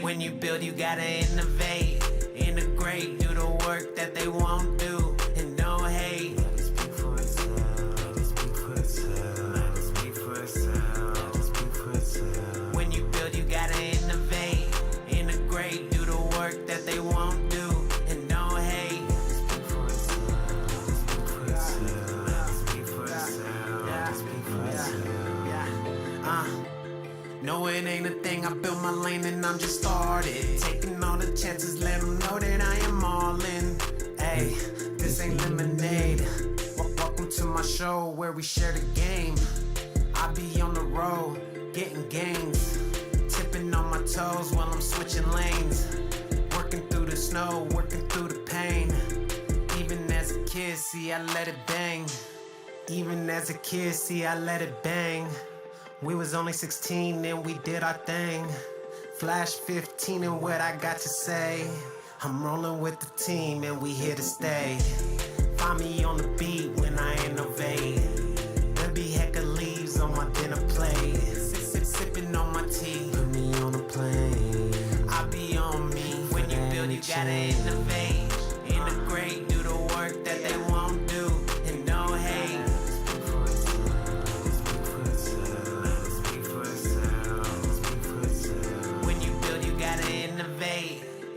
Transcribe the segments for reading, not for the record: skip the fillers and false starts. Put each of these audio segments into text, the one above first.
When you build, you gotta innovate, integrate, do the work that they won't do, and don't hate. Let it speak for itself. Let it speak for itself. Let it speak for itself. Let it speak for itself. When you build, you gotta innovate, integrate, do the work that they won't do, and don't hate. Let it speak for itself. Let it speak for itself. Let it speak for itself. Let it speak for itself. Yeah. No, it ain't a thing. I built my lane and I'm just started. Taking all the chances, let them know that I am all in. Hey, this ain't lemonade. Welcome to my show where we share the game. I be on the road, getting gains. Tipping on my toes while I'm switching lanes. Working through the snow, working through the pain. Even as a kid, see, I let it bang. Even as a kid, see, I let it bang. We was only 16 and we did our thing. Flash 15 and what I got to say. I'm rolling with the team and we here to stay. Find me on the beat when I innovate. There be heck of leaves on my dinner plate. Sipping on my tea. Put me on a plane. I be on me. When you build, you gotta innovate. Integrate, do the work that they won't do, and don't hate.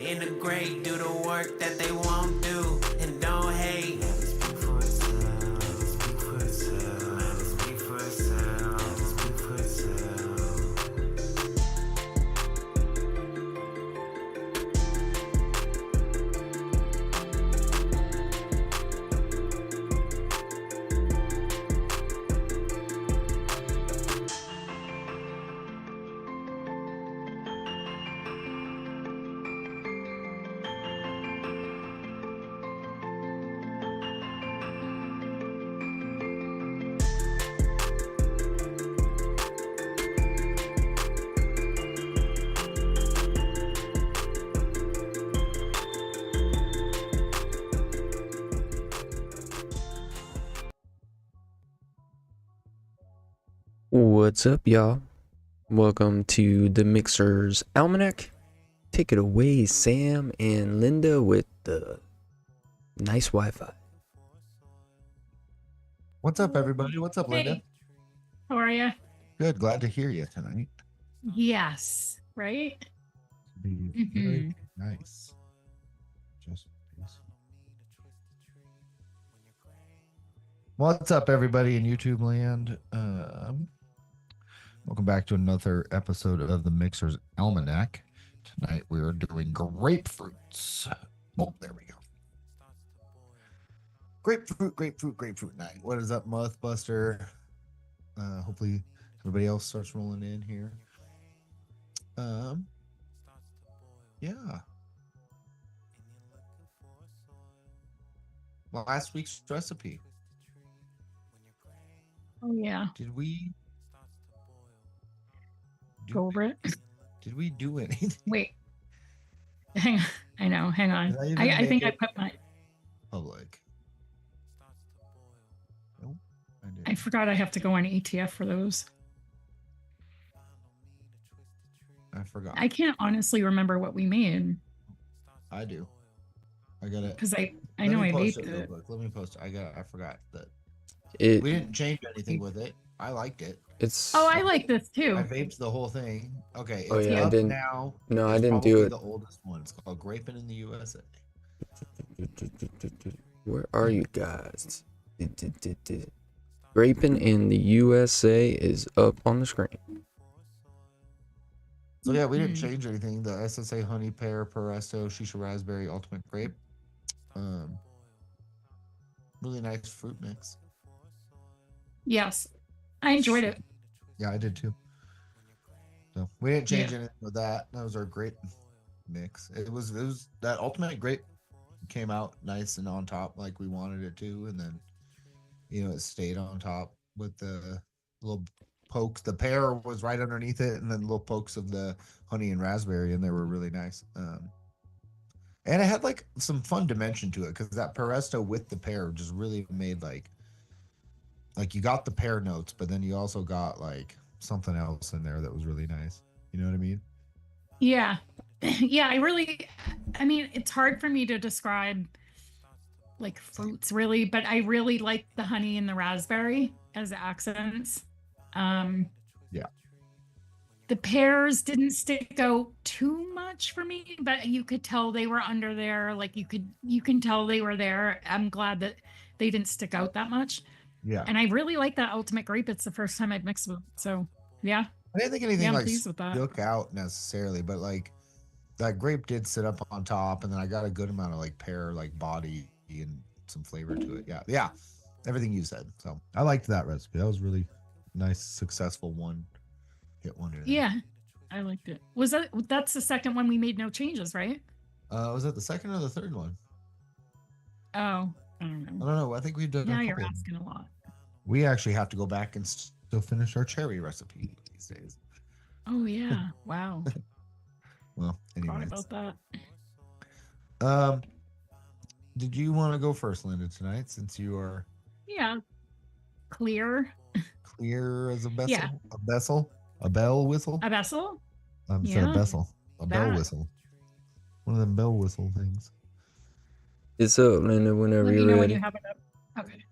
Integrate, do the work that they won't do, and don't hate. Let it speak for itself. Let it speak for itself. Let it speak for itself. Let it speak for itself. What's up, y'all? Welcome to the Mixer's Almanac. Take it away, Sam and Linda, with the nice Wi-Fi. What's up, everybody? What's up, Linda? Hey, how are you? Good. Glad to hear you tonight. Yes, right? Be very nice. Just peace. What's up, everybody in YouTube land? Welcome back to another episode of the Mixer's Almanac. Tonight we're doing grapefruits. Oh, there we go. Grapefruit night. What is up, Muthbuster? Hopefully everybody else starts rolling in here. Yeah. Last week's recipe. Oh, yeah. Did we Go over it. Did we do anything? Wait. Hang on. I know. Hang on. Did I I think I make put my. public? No, I didn't. I forgot I have to go on ETF for those. I forgot. I can't honestly remember what we made I do. I got it. because I know I made it. it. Let me post it. I forgot that It we didn't change anything with it. I liked it. it's Oh, I like this I too. vaped the whole thing. Okay, it's Oh, yeah, I up didn't- now. no, I It's didn't do probably it. The oldest one. It's called Grapefruit in the USA. Where are you guys? Graping in the USA is up on the screen. So yeah, we didn't change anything. The SSA honey pear, peresto, shisha raspberry, ultimate grape. Really nice fruit mix. Yes, I enjoyed it. Yeah, I did too. So we didn't change anything with that. That was our grape mix. It was that ultimate grape came out nice and on top like we wanted it to, and then it stayed on top with the little pokes. The pear was right underneath it, and then little pokes of the honey and raspberry, and they were really nice. And it had like some fun dimension to it because that peresto with the pear just really made like you got the pear notes, but then you also got like something else in there that was really nice. You know what I mean? Yeah. Yeah, I mean, it's hard for me to describe like fruits really, but I really like the honey and the raspberry as accents. Um, Yeah. the pears didn't stick out too much for me, but you could tell they were under there. Like you can tell they were there. I'm glad that they didn't stick out that much. Yeah. And I really like that ultimate grape. It's the first time I've mixed with it. So yeah, I didn't think yeah, anything I'm like pleased with that. stuck out necessarily, but like that grape did sit up on top, and then I got a good amount of like pear like body and some flavor to it. Yeah, yeah, everything you said. So I liked that recipe. That was really nice, successful one hit wonder there. Yeah, I liked it. That's the second one we made no changes, right? Was that the second or the third one? Oh, I don't I know. don't know. I think we've done Now a you're couple. Of them. asking a lot. We actually have to go back and still finish our cherry recipe these days. Oh yeah. Wow. Well, Forgot anyways. about that. Did you want to go first, Linda, tonight, since you are Yeah. Clear. clear as a vessel? Yeah. A vessel? A bell whistle? A vessel? Instead of Yeah. vessel. A bell That. whistle. One of them bell whistle things. It's up, Linda, whenever Let me you're know when ready. you have it up. Okay.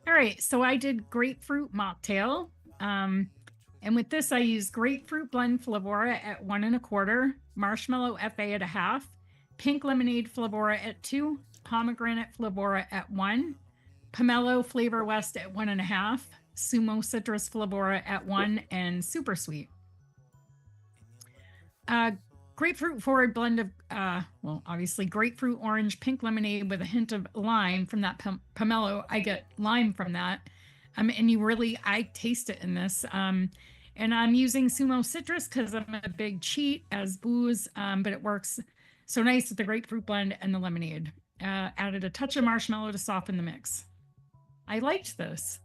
All right. So I did grapefruit mocktail. And with this, I used grapefruit blend Flavora at 1 1/4, marshmallow FA at 1/2, pink lemonade Flavora at 2, pomegranate Flavora at 1, pomelo Flavor West at 1 1/2, sumo citrus Flavora at 1, and super sweet. Grapefruit forward blend of, well, obviously grapefruit, orange, pink lemonade with a hint of lime from that pomelo. I get lime from that. And I taste it in this. And I'm using Sumo Citrus because I'm a big cheat as booze, but it works so nice with the grapefruit blend and the lemonade. Added a touch of marshmallow to soften the mix. I liked this.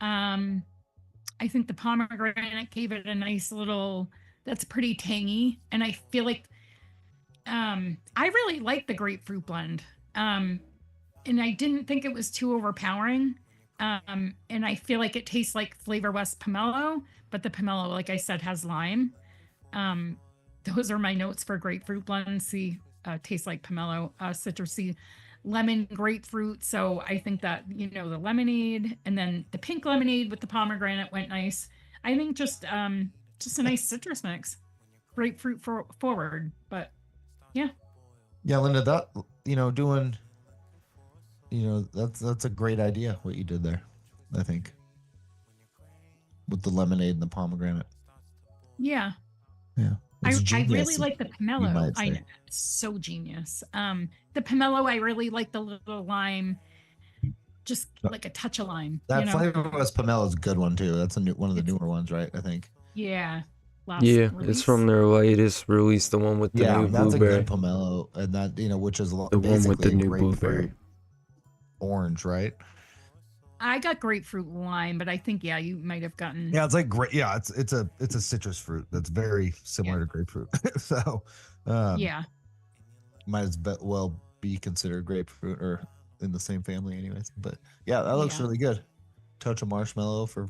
I think the pomegranate gave it a nice little, that's pretty tangy. And I feel like I really like the grapefruit blend. And I didn't think it was too overpowering. And I feel like it tastes like Flavor West pomelo, but the pomelo, like I said, has lime. Those are my notes for grapefruit blend. See, tastes like pomelo, citrusy, lemon, grapefruit. So I think that, the lemonade and then the pink lemonade with the pomegranate went nice. I think just a nice citrus mix, grapefruit forward, but yeah. Yeah, Linda, that, doing, that's a great idea what you did there, I think. With the lemonade and the pomegranate. Yeah. Yeah. I Genius, really like the pomelo. might I know, say. it's so genius. The pomelo, I really like the little lime, just like a touch of lime. That Flavor West pomelo is a good one too. That's one of the It's- newer ones, right? I think. Yeah. Yeah, it's release. from their latest release, the one with the new that's blueberry. a good pomelo, and that which is The one with basically the new grapefruit blueberry. orange, right? I got grapefruit lime, but I think you might have gotten. Yeah, it's like great. Yeah, it's a citrus fruit that's very similar to grapefruit. So, Yeah. might as well be considered grapefruit or in the same family, anyways. But yeah, that looks Yeah. really good. Touch of marshmallow for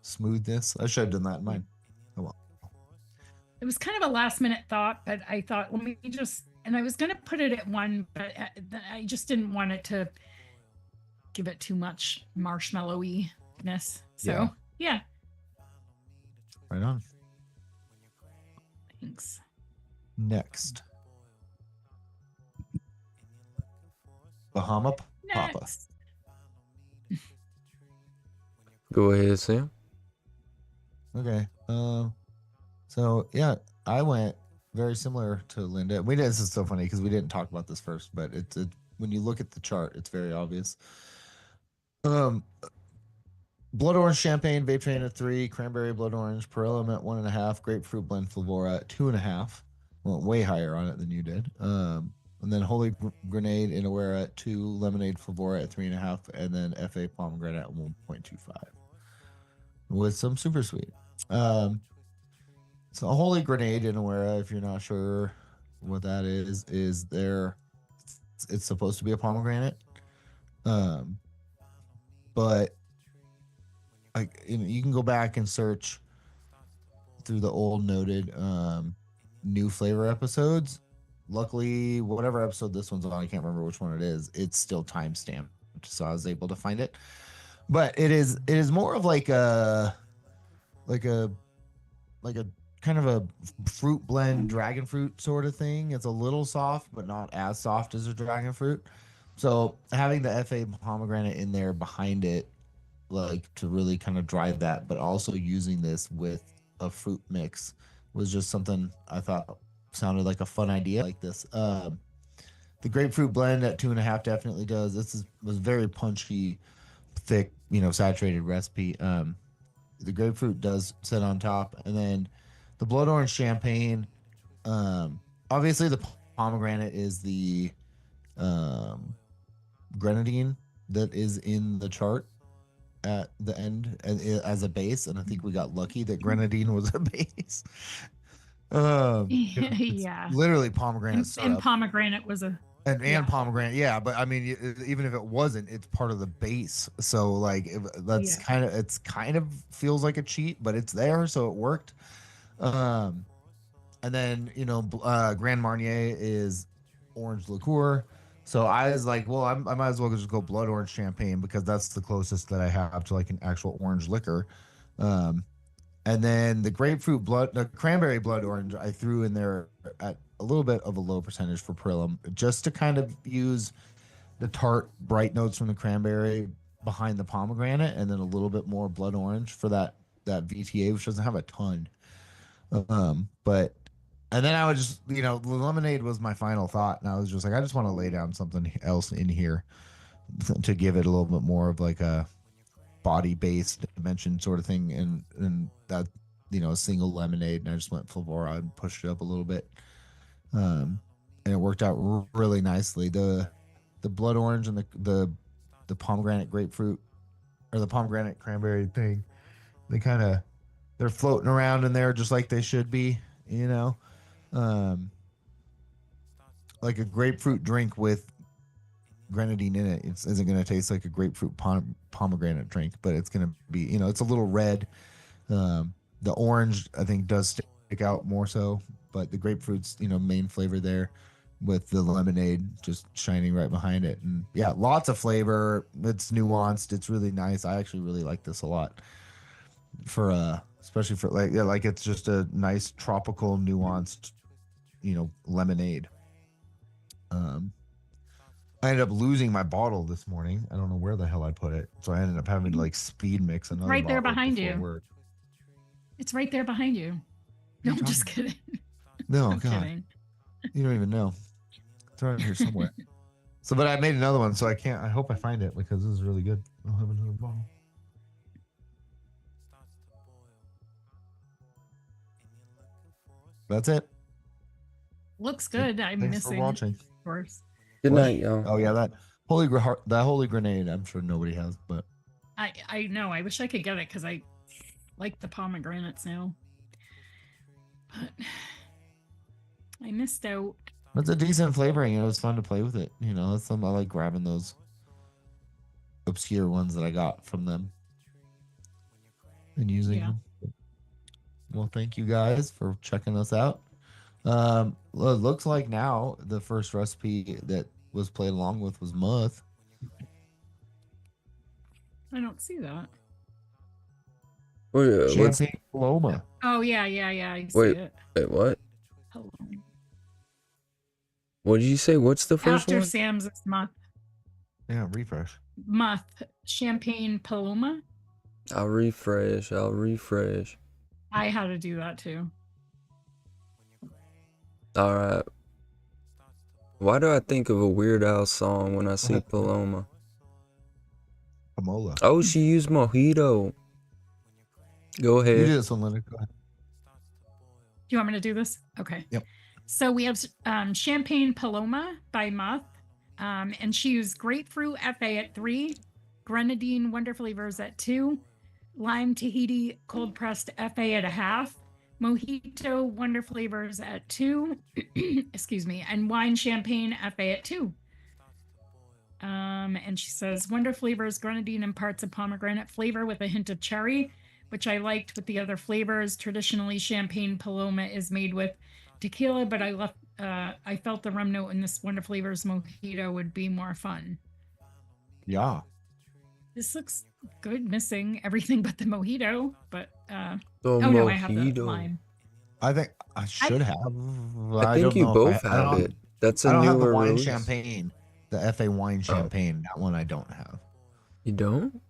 smoothness. I should have done that in mine. Oh well. It was kind of a last minute thought, but I thought, let me and I was going to put it at 1, but I just didn't want it to give it too much marshmallowy-ness. So, yeah. Right on. Thanks. Next, Bahama Papa. Next. Go ahead, Sam. Okay. So yeah, I went very similar to Linda. This is so funny because we didn't talk about this first, but it's when you look at the chart, it's very obvious. Blood orange champagne, vape train at 3, cranberry blood orange, Perella at 1 1/2, grapefruit blend Flavora at 2 1/2. Went way higher on it than you did. And then Holy Grenade Inaware at 2, lemonade Flavora at 3 1/2, and then FA pomegranate at 1.25 with some super sweet. So a Holy Grenade Inaware, if you're not sure what that is it's supposed to be a pomegranate. But like you can go back and search through the old noted new flavor episodes. Luckily, whatever episode this one's on, I can't remember which one it is. It's still time stamped, so I was able to find it. But it is more of like a like a kind of a fruit blend dragon fruit sort of thing. It's a little soft, but not as soft as a dragon fruit. So having the FA pomegranate in there behind it, like to really kind of drive that, but also using this with a fruit mix was just something I thought sounded like a fun idea like this. The grapefruit blend at 2.5 definitely does. Was very punchy, thick, saturated recipe. The grapefruit does sit on top, and then the blood orange champagne. Obviously the pomegranate is the um, grenadine that is in the chart at the end as a base, and I think we got lucky that grenadine was a base. It's Yeah. literally pomegranate And syrup pomegranate was a and pomegranate, yeah. But I mean, even if it wasn't, it's part of the base. So like, that's Yeah. it's kind of feels like a cheat, but it's there, so it worked. Um, and then Grand Marnier is orange liqueur. So I was like, well, I might as well just go blood orange champagne because that's the closest that I have to like an actual orange liquor. Um, and then the cranberry blood orange, I threw in there at a little bit of a low percentage for Prilum, just to kind of use the tart, bright notes from the cranberry behind the pomegranate, and then a little bit more blood orange for that VTA, which doesn't have a ton. But and then I would just, the lemonade was my final thought, and I was just like, I just want to lay down something else in here to give it a little bit more of like a body-based dimension sort of thing, and that a single lemonade, and I just went Flavora and pushed it up a little bit, and it worked out really nicely. The blood orange and the pomegranate grapefruit, or the pomegranate cranberry thing, they're floating around in there just like they should be, like a grapefruit drink with grenadine in it. It isn't going to taste like a grapefruit pomegranate drink, but it's going to be, it's a little red. The orange, I think, does stick out more so, but the grapefruit's, main flavor there, with the lemonade just shining right behind it. And yeah, lots of flavor. It's nuanced. It's really nice. I actually really like this a lot for especially for like it's just a nice tropical nuanced, lemonade. I ended up losing my bottle this morning. I don't know where the hell I put it, so I ended up having to like speed mix another right there bottle behind before you. work. It's right there behind you. No, I'm just kidding. No, I'm God, kidding. you don't even know. It's around here somewhere. So, but I made another one, so I can't. I hope I find it because this is really good. I'll have another bottle. That's it. Looks good. I'm Thanks missing, for watching. of course. Good What? night, y'all. Oh yeah, that holy grenade. I'm sure nobody has, but I know. I wish I could get it because I like the pomegranates now. But I missed out. it's a decent flavoring. It was fun to play with it. That's something I like, grabbing those obscure ones that I got from them and using them. Well, thank you guys for checking us out. Well, it looks like now the first recipe that was played along with was muth. I don't see that. What's, Champagne Paloma. Oh yeah. I see wait, it. wait, what? Hello. What did you say? What's the first After one? Sam's is Yeah, refresh. muth champagne paloma. I'll refresh. I had to do that too. All right. Why do I think of a Weird Al song when I see Paloma? Pamola. Oh, she used mojito. Go You ahead. do this one, Leonard. Go ahead. Do you want me to do this? Okay. Yep. So we have Champagne Paloma by Muth. And she used grapefruit FA at 3, grenadine Wonder Flavors at 2, lime Tahiti cold pressed FA at 1/2, mojito Wonder Flavors at 2, excuse me, and wine champagne FA at 2. And she says Wonder Flavors grenadine imparts a pomegranate flavor with a hint of cherry, which I liked with the other flavors. Traditionally, Champagne Paloma is made with tequila, but I felt the rum note in this Wonder Flavors mojito would be more fun. Yeah. This looks good, missing everything but the mojito. But The oh no, I have the mojito. lime. I think I should have. I think don't you know both if I have don't, it. That's a I don't have the newer wine release. champagne. The FA wine Oh. champagne. That one I don't have. You don't?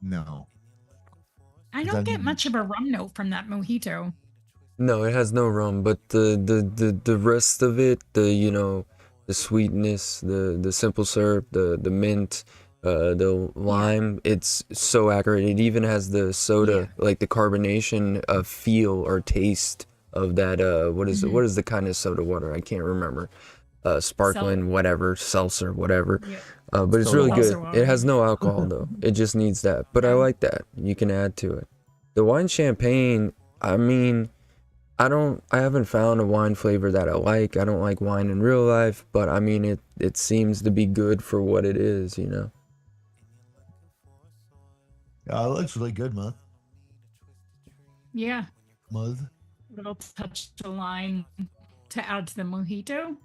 No. I Does don't that get mean- much of a rum note from that mojito. No, it has no rum, but the rest of it, the sweetness, the simple syrup, the mint, the lime, it's so accurate. It even has the soda, like the carbonation feel or taste of that what is the kind of soda water? I can't remember. Sparkling, whatever, seltzer, whatever. Yeah. But it's Soda really water. good. Seltzer water. It has no alcohol though. It just needs that. But I Yeah. like that. You can add to it. The wine champagne, I mean, I haven't found a wine flavor that I like. I don't like wine in real life, but I mean it seems to be good for what it is, you know. Yeah, it looks really good, Yeah. Mud. Little touch of lime to add to the mojito.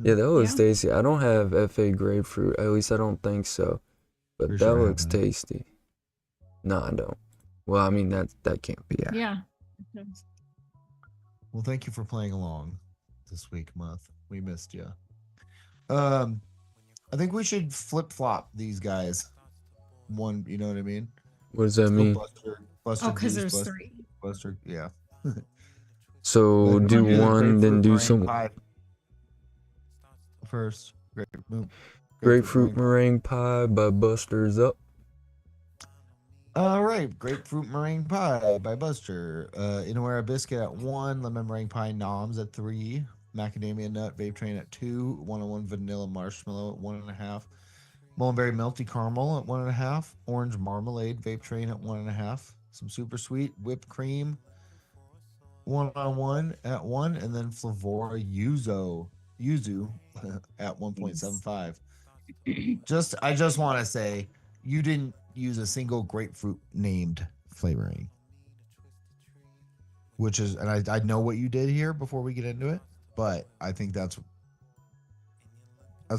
Yeah, that was Yeah. tasty. I don't have FA grapefruit. At least I don't think so. But Pretty that sure I looks have it. tasty. No, I don't. Well, I mean that can't be. Yeah. Well, thank you for playing along this week, Muth. We missed you. I think we should flip flop these guys. One, you know what I mean? What does that Let's go mean? Buster Oh, because Juice, there's 3. Buster, yeah. So Then do we'll the one, then grapefruit do meringue some pie first. grapefruit meringue pie by Buster's Up. All right, grapefruit meringue pie by Buster. Inawera biscuit at 1, lemon meringue pie noms at 3, macadamia nut vape train at 2, 101 vanilla marshmallow at 1.5, mulberry melty caramel at 1.5, orange marmalade vape train at 1.5, some super sweet whipped cream 101 at 1, and then Flavora yuzu at 1.75. I just want to say you didn't use a single grapefruit named flavoring, which is, and I know what you did here before we get into it, but I think that's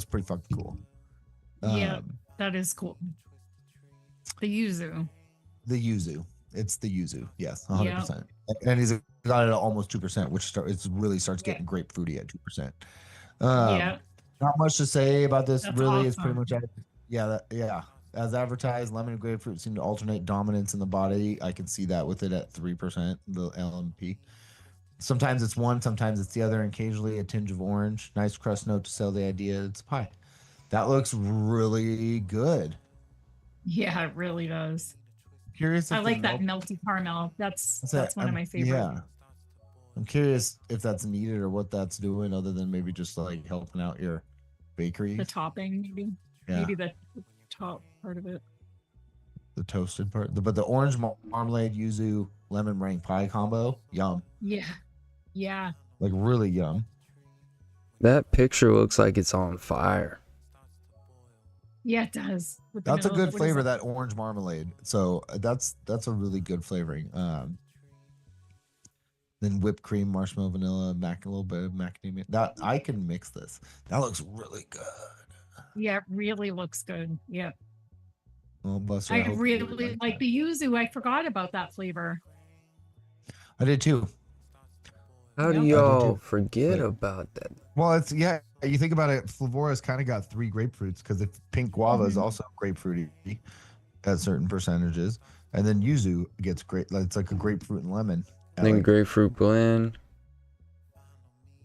pretty fucking cool. Yeah, that is cool. The yuzu. The yuzu, it's the yuzu, yes, 100%. And he's got it at almost 2%, which really starts getting grapefruity at 2%. Yeah. Not much to say about this. That's really, it's pretty awesome. much as advertised. Lemon and grapefruit seem to alternate dominance in the body. I can see that with it at 3%, the LMP. Sometimes it's one, sometimes it's the other, and occasionally a tinge of orange. Nice crust note to sell the idea it's pie. That looks really good. Yeah, it really does. Curious. I If like that melty caramel. That's one of my favorites. Yeah. I'm curious if that's needed or what that's doing, other than maybe just like helping out your bakery. The topping, maybe. Yeah. Maybe the top part of it. The toasted part, but the orange marmalade yuzu lemon meringue pie combo, yum. Yeah. Like really yum. That picture looks like it's on fire. Yeah, it does. With the That's a middle- good what is flavor, that orange marmalade. So that's a really good flavoring. Then whipped cream, marshmallow, vanilla, a little bit of macadamia. That I can mix this. That looks really good. Yeah, it really looks good. Yeah. Well, Buster, I hope you really like that. the yuzu. I forgot about that flavor. I did too. How do Yep. y'all too. forget But- about that? Well, it's you think about it, Flavora's kind of got 3 grapefruits because if pink guava is also grapefruity at certain percentages, and then yuzu gets great. It's like a grapefruit and lemon. Then grapefruit blend.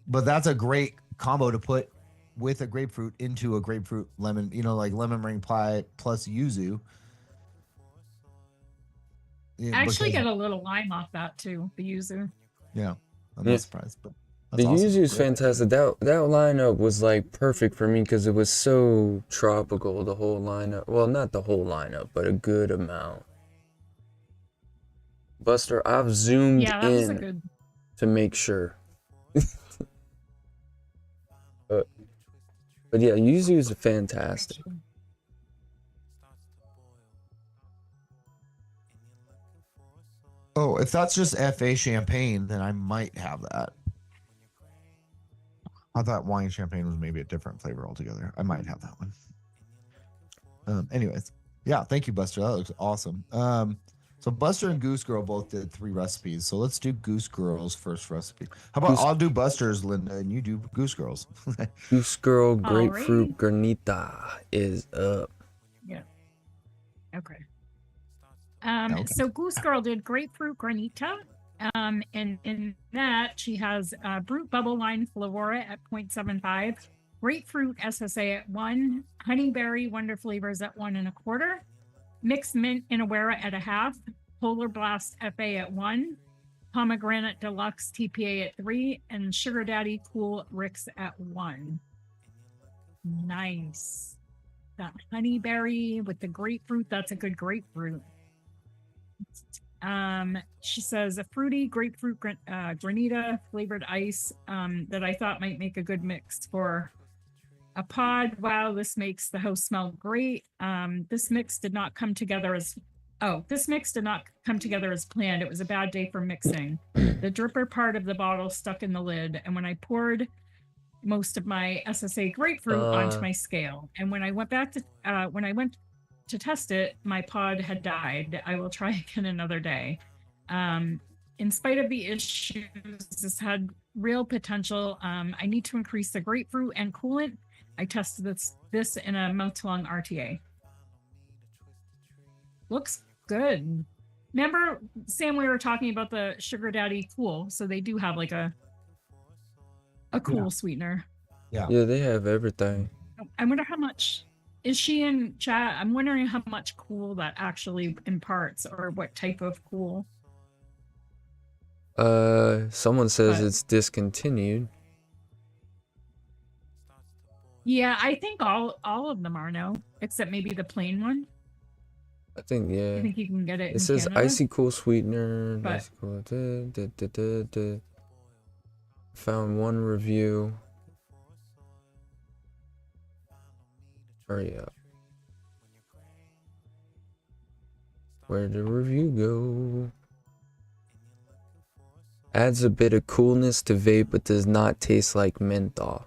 But that's a great combo to put with a grapefruit into a grapefruit lemon, like lemon meringue pie plus yuzu. Yeah, I actually because- get a little lime off that too. The yuzu. Yeah, I'm Yeah. not surprised, but The that's awesome. yuzu is fantastic. That lineup was like perfect for me because it was so tropical. The whole lineup. Well, not the whole lineup, but a good amount. Buster, I've zoomed Yeah, that was a in good. to make sure. But yeah, yuzu is fantastic. Oh, if that's just FA champagne, then I might have that. I thought wine champagne was maybe a different flavor altogether. I might have that one. Anyways, yeah, thank you, Buster. That looks awesome. So Buster and Goose Girl both did 3 recipes. So let's do Goose Girl's first recipe. How about Goose- I'll do Buster's, Linda, and you do Goose Girl's. Goose Girl Alrighty. Grapefruit Granita is up. Yeah. Okay. Okay. So Goose Girl did grapefruit granita. And in that she has Brute Bubble Wine Flavora at 0.75, Grapefruit SSA at 1, Honeyberry Wonder Flavors at 1.25, Mixed Mint Inawera at 0.5, Polar Blast FA at 1, Pomegranate Deluxe TPA at 3, and Sugar Daddy Cool Ricks at 1. Nice. That honeyberry with the grapefruit, that's a good grapefruit. She says a fruity grapefruit granita flavored ice that I thought might make a good mix for a pod. Wow, this makes the house smell great. This mix did not come together as planned. It was a bad day for mixing. The dripper part of the bottle stuck in the lid, and when I poured most of my SSA grapefruit onto my scale, and when I went to test it, my pod had died. I will try again another day. In spite of the issues, this had real potential. I need to increase the grapefruit and coolant. I tested this in a month-long RTA. Looks good. Remember, Sam, we were talking about the Sugar Daddy Cool, so they do have like a cool sweetener. Yeah. Yeah, they have everything. I wonder how much. Is she in chat? I'm wondering how much cool that actually imparts, or what type of cool. Someone says But- it's discontinued. Yeah, I think all of them are now, except maybe the plain one. I think, yeah. I think you can get it. It in says Canada. icy cool sweetener. But- Icy cool. Found one review. Hurry up. Where'd the review go? Adds a bit of coolness to vape, but does not taste like menthol.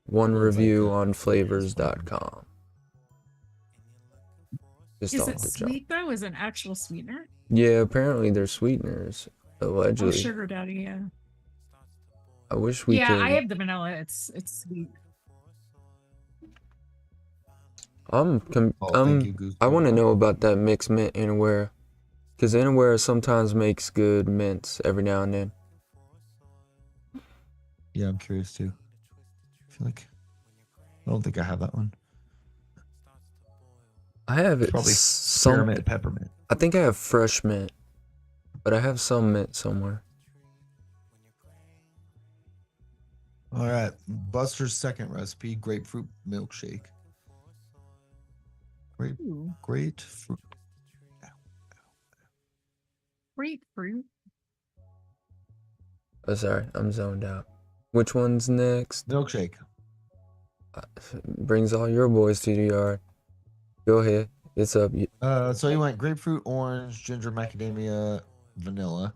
One Looks like review that. on flavors.com. Just Is off it the jump. sweet though? Is it an actual sweetener? Yeah, apparently they're sweeteners. Oh, Allegedly. Sugar Daddy, yeah. I wish we Yeah, could. I have the vanilla. It's sweet. Thank you, Goose I Girl. want to know about that mixed mint Inawera. Because Inawera sometimes makes good mints every now and then. Yeah, I'm curious too. I feel like I don't think I have that one. I have it Probably some. Spearmint peppermint. I think I have fresh mint, but I have some mint somewhere. All right, Buster's second recipe: grapefruit milkshake. Ooh, Grapefruit. grapefruit. Oh, sorry, I'm zoned out. Which one's next? Milkshake. Brings all your boys to the yard. Go ahead. It's up. So you went grapefruit, orange, ginger, macadamia, vanilla.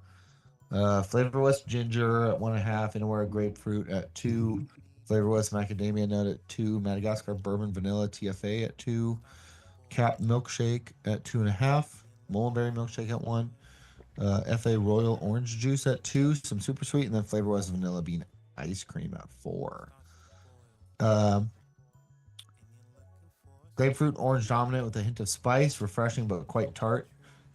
Flavor West ginger at 1.5, Inawera grapefruit at 2, Flavor West macadamia nut at 2, Madagascar bourbon vanilla TFA at 2, Cap milkshake at 2.5, Mulberry milkshake at 1, FA royal orange juice at 2, some super sweet, and then Flavor West vanilla bean ice cream at 4. Grapefruit orange dominant with a hint of spice, refreshing but quite tart.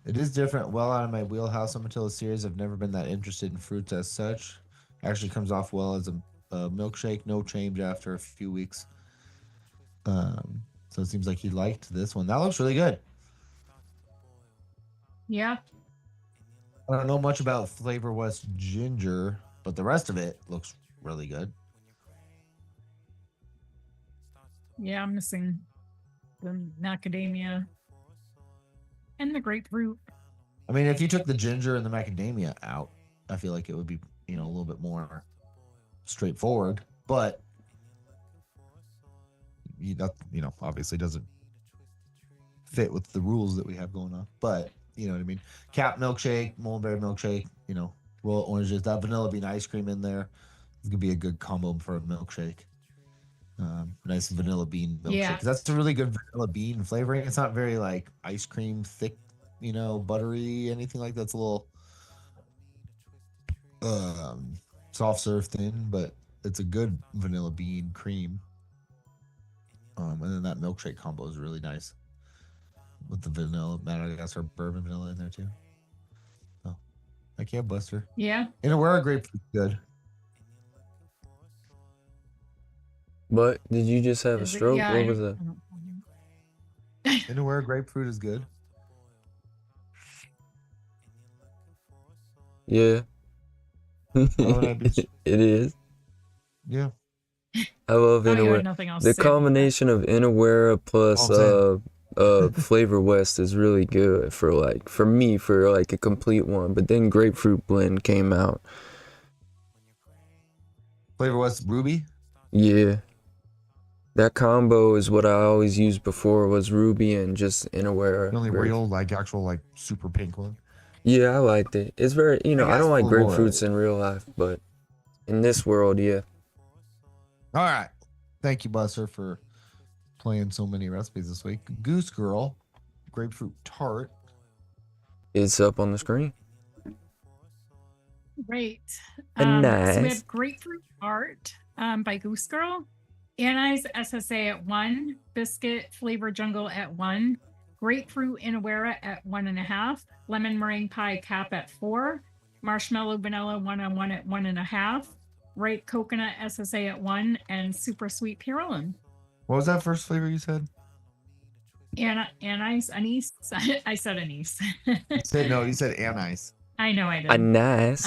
It is different, well out of my wheelhouse. Up until the series, I've never been that interested in fruits as such. Actually comes off well as a milkshake, no change after a few weeks. So it seems like he liked this one. That looks really good. Yeah. I don't know much about Flavor West ginger, but the rest of it looks really good. Yeah, I'm missing the macadamia and the grapefruit. I mean, if you took the ginger and the macadamia out, I feel like it would be, a little bit more straightforward. But that, obviously doesn't fit with the rules that we have going on. But You know what I mean? Cap milkshake, mulberry milkshake. You know, roll oranges. That vanilla bean ice cream in there. It's gonna be a good combo for a milkshake. Nice vanilla bean milkshake. Yeah. 'Cause that's a really good vanilla bean flavoring. It's not very like ice cream thick, buttery, anything like that. It's a little soft serve thin, but it's a good vanilla bean cream. And then that milkshake combo is really nice with the vanilla Madagascar bourbon vanilla in there too. Oh, heck yeah, Buster. Yeah. In a where grapefruit good. But did you just have a Is it- stroke? yeah, What I was don't- that? I don't- In a where grapefruit is good. Yeah. Why would I be- It is. Yeah. I love Oh, you Inawera. had nothing else The to say about that. combination of Inawera plus All Flavor West is really good for me for a complete one. But then Grapefruit Blend came out. Flavor West Ruby. Yeah. That combo is what I always used before was Ruby and just Inawera. The only grape- real actual super pink one. Yeah, I liked it. It's very, I guess don't like for more. grapefruits in real life, but in this world, yeah. All right. Thank you, Buster, for playing so many recipes this week. Goose Girl, grapefruit tart. It's up on the screen. Great. And So we nice. have Grapefruit Art by Goose Girl. Anise SSA at 1. Biscuit Flavor Jungle at 1. Grapefruit Inawera at 1.5. Lemon Meringue Pie Cap at 4. Marshmallow Vanilla 1-on-1 at 1.5. Ripe Coconut SSA at 1. And Super Sweet Purulin. What was that first flavor you said? Anise. I said anise. You said no. You said anise. I know I did. A nice.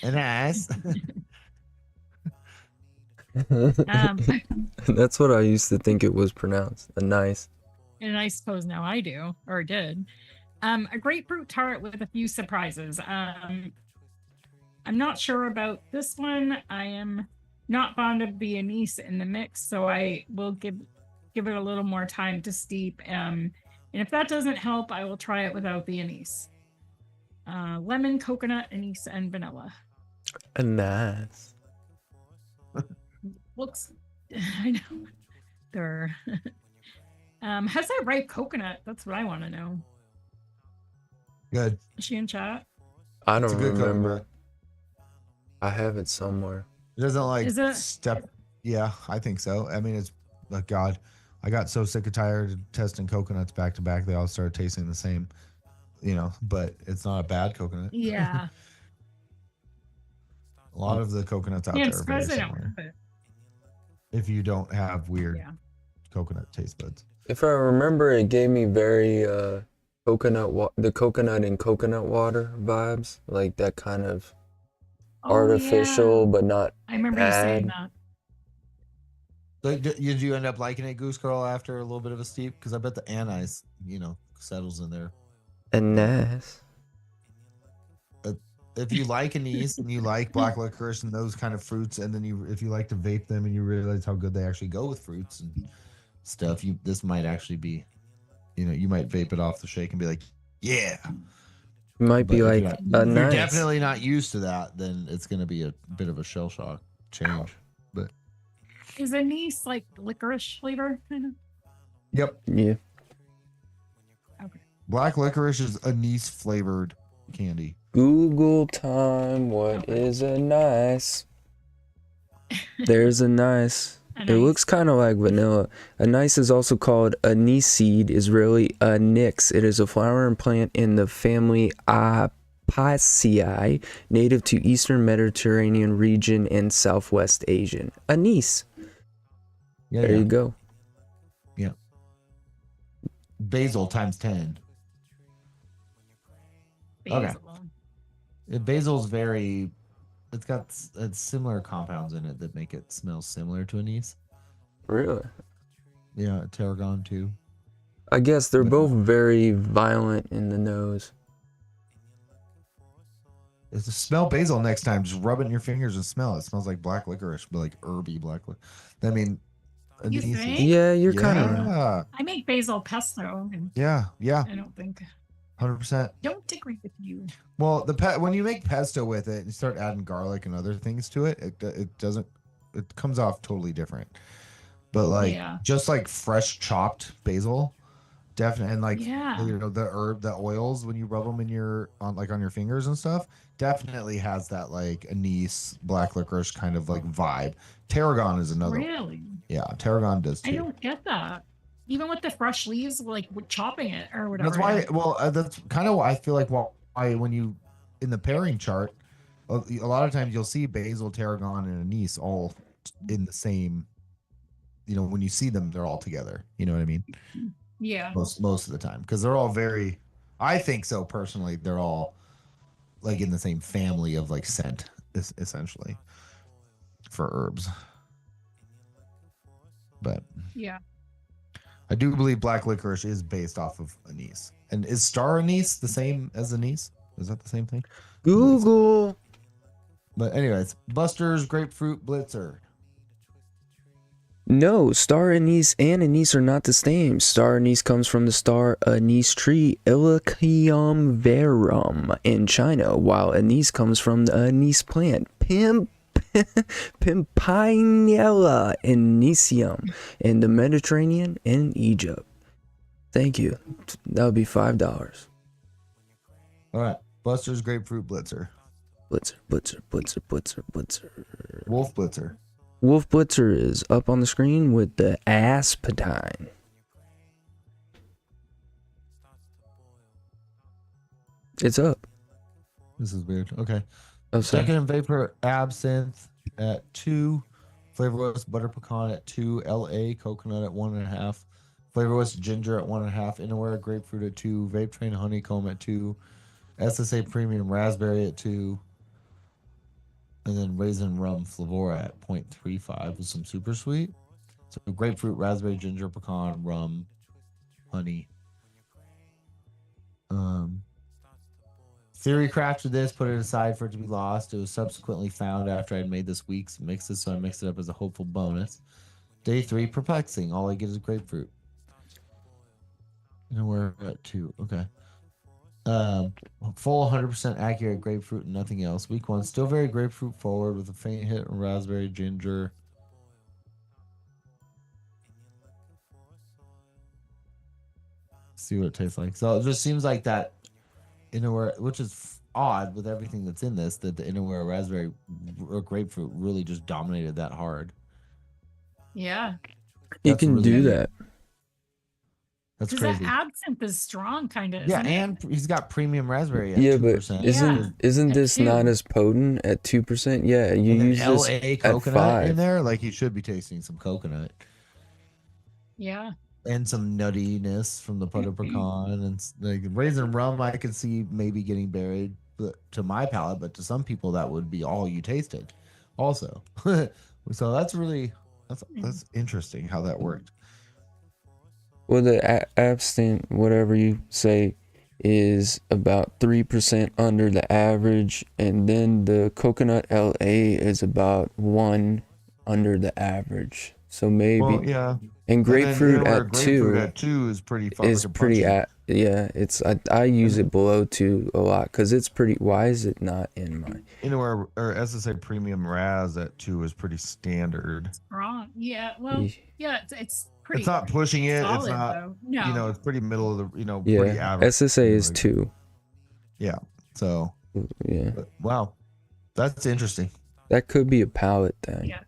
Anise. That's what I used to think it was pronounced. A nice. And I suppose now I do, or did. A grapefruit tart with a few surprises. I'm not sure about this one. I am not fond of the anise in the mix, so I will give it a little more time to steep. And if that doesn't help, I will try it without the anise. Lemon, coconut, anise, and vanilla. A nice. Looks, I know. They're. How's that ripe coconut? That's what I want to know. Good. Is she in chat? I It's don't a good remember. coconut. I have it somewhere. It doesn't Is it? step. Yeah, I think so. I mean, it's God. I got so sick and tired of testing coconuts back to back. They all started tasting the same. But it's not a bad coconut. Yeah. A lot of the coconuts out Yeah, there it's are very president, similar. but If you don't have weird yeah. coconut taste buds. If I remember, it gave me very the coconut and coconut water vibes, like that kind of Oh, artificial, yeah. but not. I remember you saying bad. So that. did you end up liking it, Goose Girl, after a little bit of a steep? Because I bet the anise, settles in there. A nice. If you like anise and you like black licorice and those kind of fruits, and then if you like to vape them and you realize how good they actually go with fruits and stuff, this might actually be, you might vape it off the shake and be like, yeah. Might be But like if a you're nice. definitely not used to that, then it's going to be a bit of a shell shock change. But Is anise like licorice flavor? Kind of. yep, Yeah. Okay. black licorice is anise flavored candy. Google time. What is a nice? There's a nice. It looks kind of like vanilla. Anise is also called anise seed, is really a nix. It is a flowering plant in the family Apiaceae, native to Eastern Mediterranean region and Southwest Asian. Anise. Yeah, There you go. Basil times 10. Okay. Basil. Basil's it's got similar compounds in it that make it smell similar to anise. Really? Yeah, tarragon too. I guess they're both very violent in the nose. If you smell basil next time, just rub it in your fingers and smell it. It smells like black licorice, but like herby black licorice. I mean, You anise. think? Yeah, you're kind of right. Yeah, I make basil pesto, and yeah. I don't think. 100%. Don't agree with you. Well, when you make pesto with it and you start adding garlic and other things to it, it doesn't. It comes off totally different. But like Yeah. just like fresh chopped basil, definitely, and like Yeah. the oils when you rub them in on your fingers and stuff, definitely has that like anise, black licorice kind of like vibe. Tarragon is another. Really? Yeah, tarragon does I too. don't get that. Even with the fresh leaves, like with chopping it or whatever. That's why. Well, that's kind of why I feel like why when you in the pairing chart, a lot of times you'll see basil, tarragon, and anise all in the same. You know, when you see them, they're all together. You know what I mean? Yeah. Most of the time, because they're all very. I think so personally. They're all like in the same family of like scent, essentially, for herbs. But Yeah. I do believe black licorice is based off of anise. And is star anise the same as anise? Is that the same thing? Google. But anyways, Buster's Grapefruit Blitzer. No, star anise and anise are not the same. Star anise comes from the star anise tree Illicium verum in China, while anise comes from the anise plant Pimpinella anisium in the Mediterranean and Egypt. Thank you. That would be $5. All right, Buster's Grapefruit Blitzer. Blitzer. Wolf Blitzer. Wolf Blitzer is up on the screen with the aspartame. It's up. This is weird. Okay. Oh, sorry. Second and Vapor Absinthe at 2. Flavor West Butter Pecan at 2. LA Coconut at 1.5. Flavor West Ginger at 1.5. Innerwear Grapefruit at 2. Vape Train Honeycomb at 2. SSA Premium Raspberry at 2. And then Raisin Rum Flavora at 0.35 with some super sweet. So grapefruit, raspberry, ginger, pecan, rum, honey. Theory crafted this, put it aside for it to be lost. It was subsequently found after I'd made this week's mixes, so I mixed it up as a hopeful bonus. Day 3, perplexing. All I get is grapefruit. And we're at 2. Okay. Full 100% accurate grapefruit and nothing else. Week 1, still very grapefruit forward with a faint hit of raspberry, ginger. See what it tastes like. So it just seems like that innerwear, which is odd with everything that's in this, that the innerwear raspberry or grapefruit really just dominated that hard. Yeah. You That's can really do good. that. That's Because crazy. that absinthe is strong, kind of. Yeah, isn't it? and he's got premium raspberry at Yeah, but 2%. isn't At this 2. not as potent at 2%? Yeah, you And then use this LA at coconut 5. in there, like you should be tasting some coconut. Yeah. And some nuttiness from the butter pecan and like raisin rum. I could see maybe getting buried, but to my palate, but to some people that would be all you tasted, also. So that's interesting how that worked. Well, the absinthe, whatever you say, is about 3% under the average, and then the coconut LA is about 1 under the average. So maybe. Well, yeah. And grapefruit And then, at grapefruit 2 at 2 is pretty fucking is pretty punchy. yeah, it's I use it below 2 a lot because it's pretty. Why is it not in my Anywhere or SSA Premium Raz at 2 is pretty standard. Strong. Yeah. Well, yeah, it's pretty. It's not pushing it. solid, It's not. though. No. It's pretty middle of the. Pretty yeah average. SSA is Like, 2. Yeah. So. Yeah, But, wow, that's interesting. that could be a palate thing. Yeah.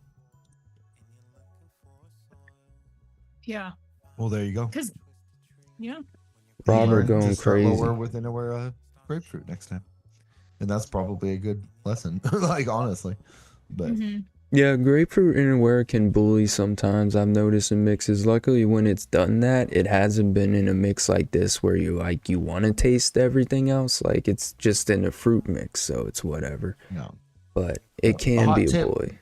Yeah. Well, there you go. Because, yeah. Robert Learn to going start crazy. lower with innerwear grapefruit next time, and that's probably a good lesson. Like honestly, but Mhm. Yeah, grapefruit innerwear can bully sometimes. I've noticed in mixes. Luckily, when it's done that, it hasn't been in a mix like this where you want to taste everything else. Like it's just in a fruit mix, so it's whatever. no. But it can hot be a tip. bully.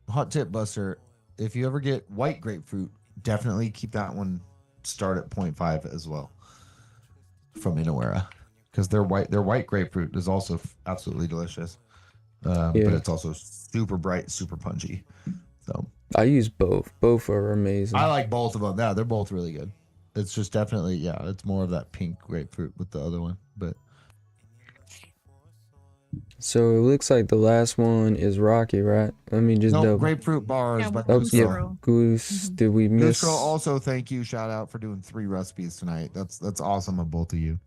Hot tip, Buster. If you ever get white grapefruit, definitely keep that one start at 0.5 as well from Inawera, because their white grapefruit is also absolutely delicious. But it's also super bright, super punchy. So I use both. Both are amazing. I like both of them. Yeah, they're both really good. It's just definitely, yeah, it's more of that pink grapefruit with the other one. But So it looks like the last one is Rocky, right? Let me just no, double. grapefruit bars Yeah, by with Oh, Goose Goose yep. Girl. Girl. Goose. Mhm. Did we Goose miss? Girl, also thank you. Shout out for doing 3 recipes tonight. That's awesome of both of you.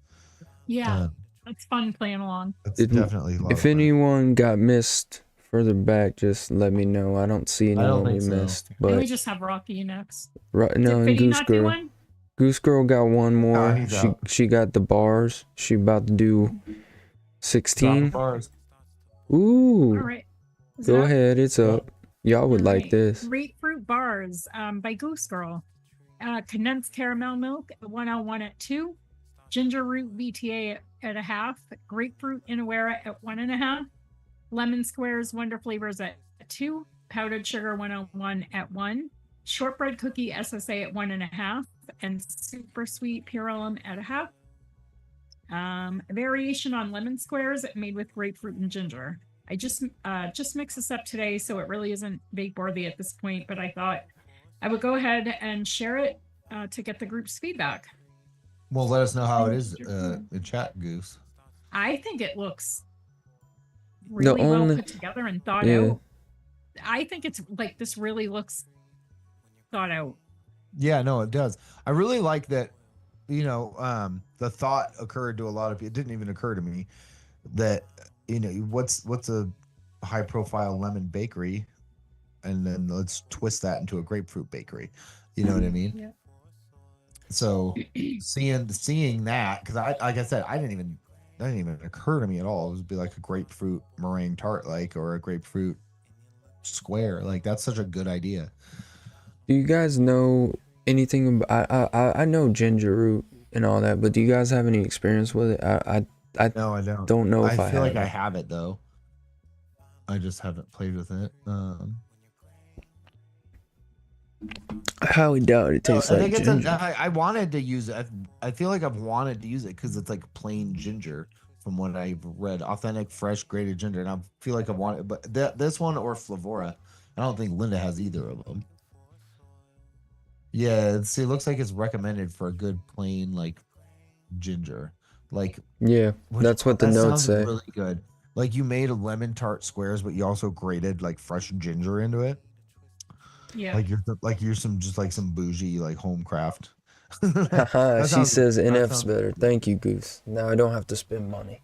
Yeah, it's fun playing along. It's Did- definitely a lot If of fun. anyone got missed further back, just let me know. I don't see I don't anyone we think so. missed. And we But just have Rocky next. right now, Did and Fitty Goose not do Girl. one? Goose Girl got one more. he's she out. she got the bars. She about to do Drop 16. bars. Ooh. All right. Is Go it up? ahead, it's Yeah. up. Y'all would All like right. this. Grapefruit bars by Goose Girl. Condensed caramel milk, 101 at 2. Ginger root VTA at a half. Grapefruit Inawera at 1.5. Lemon squares, Wonder Flavors at 2. Powdered sugar 101 at 1. Shortbread cookie SSA at 1.5. And super sweet Purellum at a half. A variation on lemon squares made with grapefruit and ginger. I just mixed this up today, so it really isn't bake worthy at this point, but I thought I would go ahead and share it to get the group's feedback. Well, let us know how it is in chat, Goose. I think it looks really well put together and thought out. I think it's like this really looks thought out. Yeah, no, it does. I really like that, you know, the thought occurred to a lot of people. It didn't even occur to me that, you know, what's a high profile lemon bakery, and then let's twist that into a grapefruit bakery. You know what I mean? Yeah. So seeing that, because like I said, that didn't even occur to me at all. It would be like a grapefruit meringue tart, like, or a grapefruit square. Like, that's such a good idea. Do you guys know anything about? I know ginger root and all that, but do you guys have any experience with it? No, I don't. Don't know if I feel like have I it. have it though. I just haven't played with it. I highly doubt it tastes I like think ginger. I wanted to use it. I feel like I've wanted to use it because it's like plain ginger from what I've read. Authentic, fresh, grated ginger. And I feel like I want it. But this one or Flavora, I don't think Linda has either of them. Yeah, it looks like it's recommended for a good plain, like, ginger. Like, Yeah, that's what the that notes sounds say. really good. Like, you made a lemon tart squares, but you also grated like fresh ginger into it. Yeah. Like you're some bougie like home craft. Haha, she says that NF's sounds- better. Thank you, Goose. Now I don't have to spend money.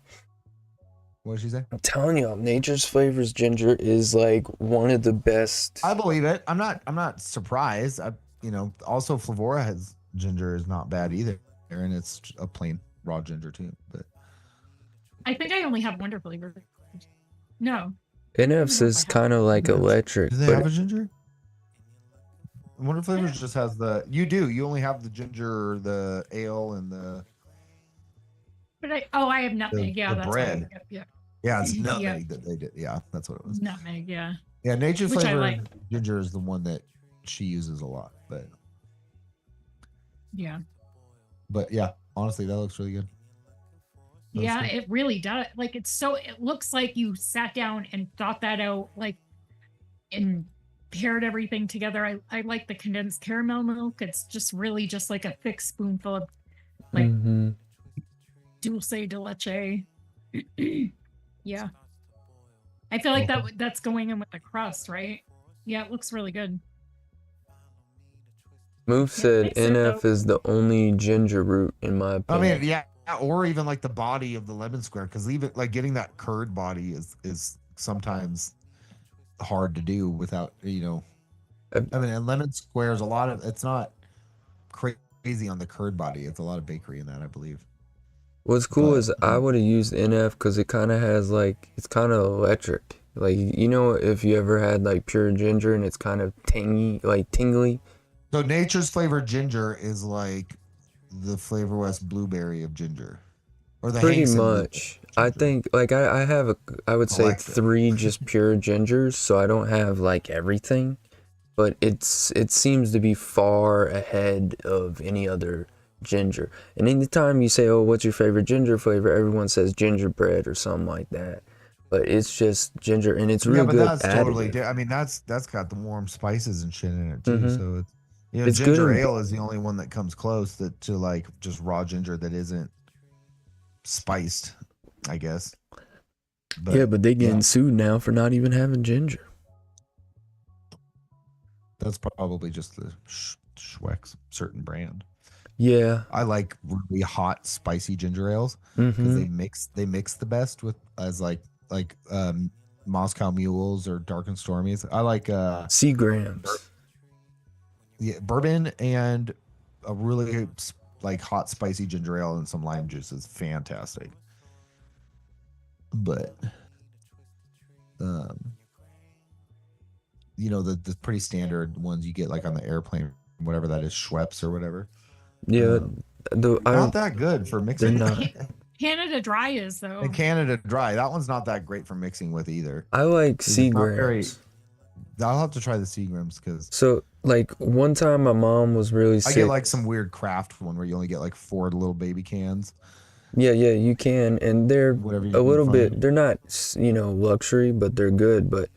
What did she say? I'm telling y'all, Nature's Flavors ginger is like one of the best. I believe it. I'm not surprised. Also Flavora has ginger is not bad either, and it's a plain raw ginger too. But I think I only have Wonder Flavor. No. NF's is kind of like electric, do they but have a ginger? Wonder Flavors just has you only have the ginger, the ale, and the But I have nutmeg. Yeah, the that's bread. What yeah. Yeah, it's Yeah. nutmeg that they did. Yeah, that's what it was. Nutmeg, yeah. Yeah, Nature's Which I Flavor like. ginger is the one that she uses a lot. Yeah. But yeah, honestly, that looks really good. Yeah, it really does. Like, it looks like you sat down and thought that out, like, and paired everything together. I like the condensed caramel milk. It's just really just like a thick spoonful of like dulce de leche. Yeah. I feel like that's going in with the crust, right? Yeah, it looks really good. Move said NF is the only ginger root in my opinion. I mean, yeah, or even like the body of the lemon square, because even like getting that curd body is sometimes hard to do without, I mean, and lemon square is it's not crazy on the curd body. It's a lot of bakery in that, I believe. What's cool is I would have used NF because it kind of has like, it's kind of electric. Like, if you ever had like pure ginger and it's kind of tangy, like tingly. So Nature's Flavor ginger is like the Flavor West blueberry of ginger, or the pretty Hankson much. I think like I would say 3 just pure gingers, so I don't have like everything, but it seems to be far ahead of any other ginger. And anytime you say, oh, what's your favorite ginger flavor, everyone says gingerbread or something like that. But it's just ginger, and it's really good. That's totally. I mean, that's got the warm spices and shit in it too. So You know, It's good ginger in ale is the only one that comes close to like just raw ginger that isn't spiced, I guess. yeah, but they getting yeah, sued now for not even having ginger. that's probably just the Schweppes certain brand. Yeah. I like really hot, spicy ginger ales because Mm-hmm. they mix the best with as like Moscow Mules or Dark and Stormies. I like Seagrams. yeah, bourbon and a really like hot, spicy ginger ale and some lime juice is fantastic. But um, you know the pretty standard ones you get like on the airplane, whatever that is, Schweppes or whatever. Yeah. Not that good for They're mixing. not. Canada Dry is though. And Canada Dry, that one's not that great for mixing with either. I like It's not very. Seagrams. I'll have to try the Seagrams because So like one time my mom was really I sick. get like some weird craft one where you only get like 4 little baby cans. Yeah, you can, and they're Whatever you a can little find. bit. They're not, luxury, but they're good. But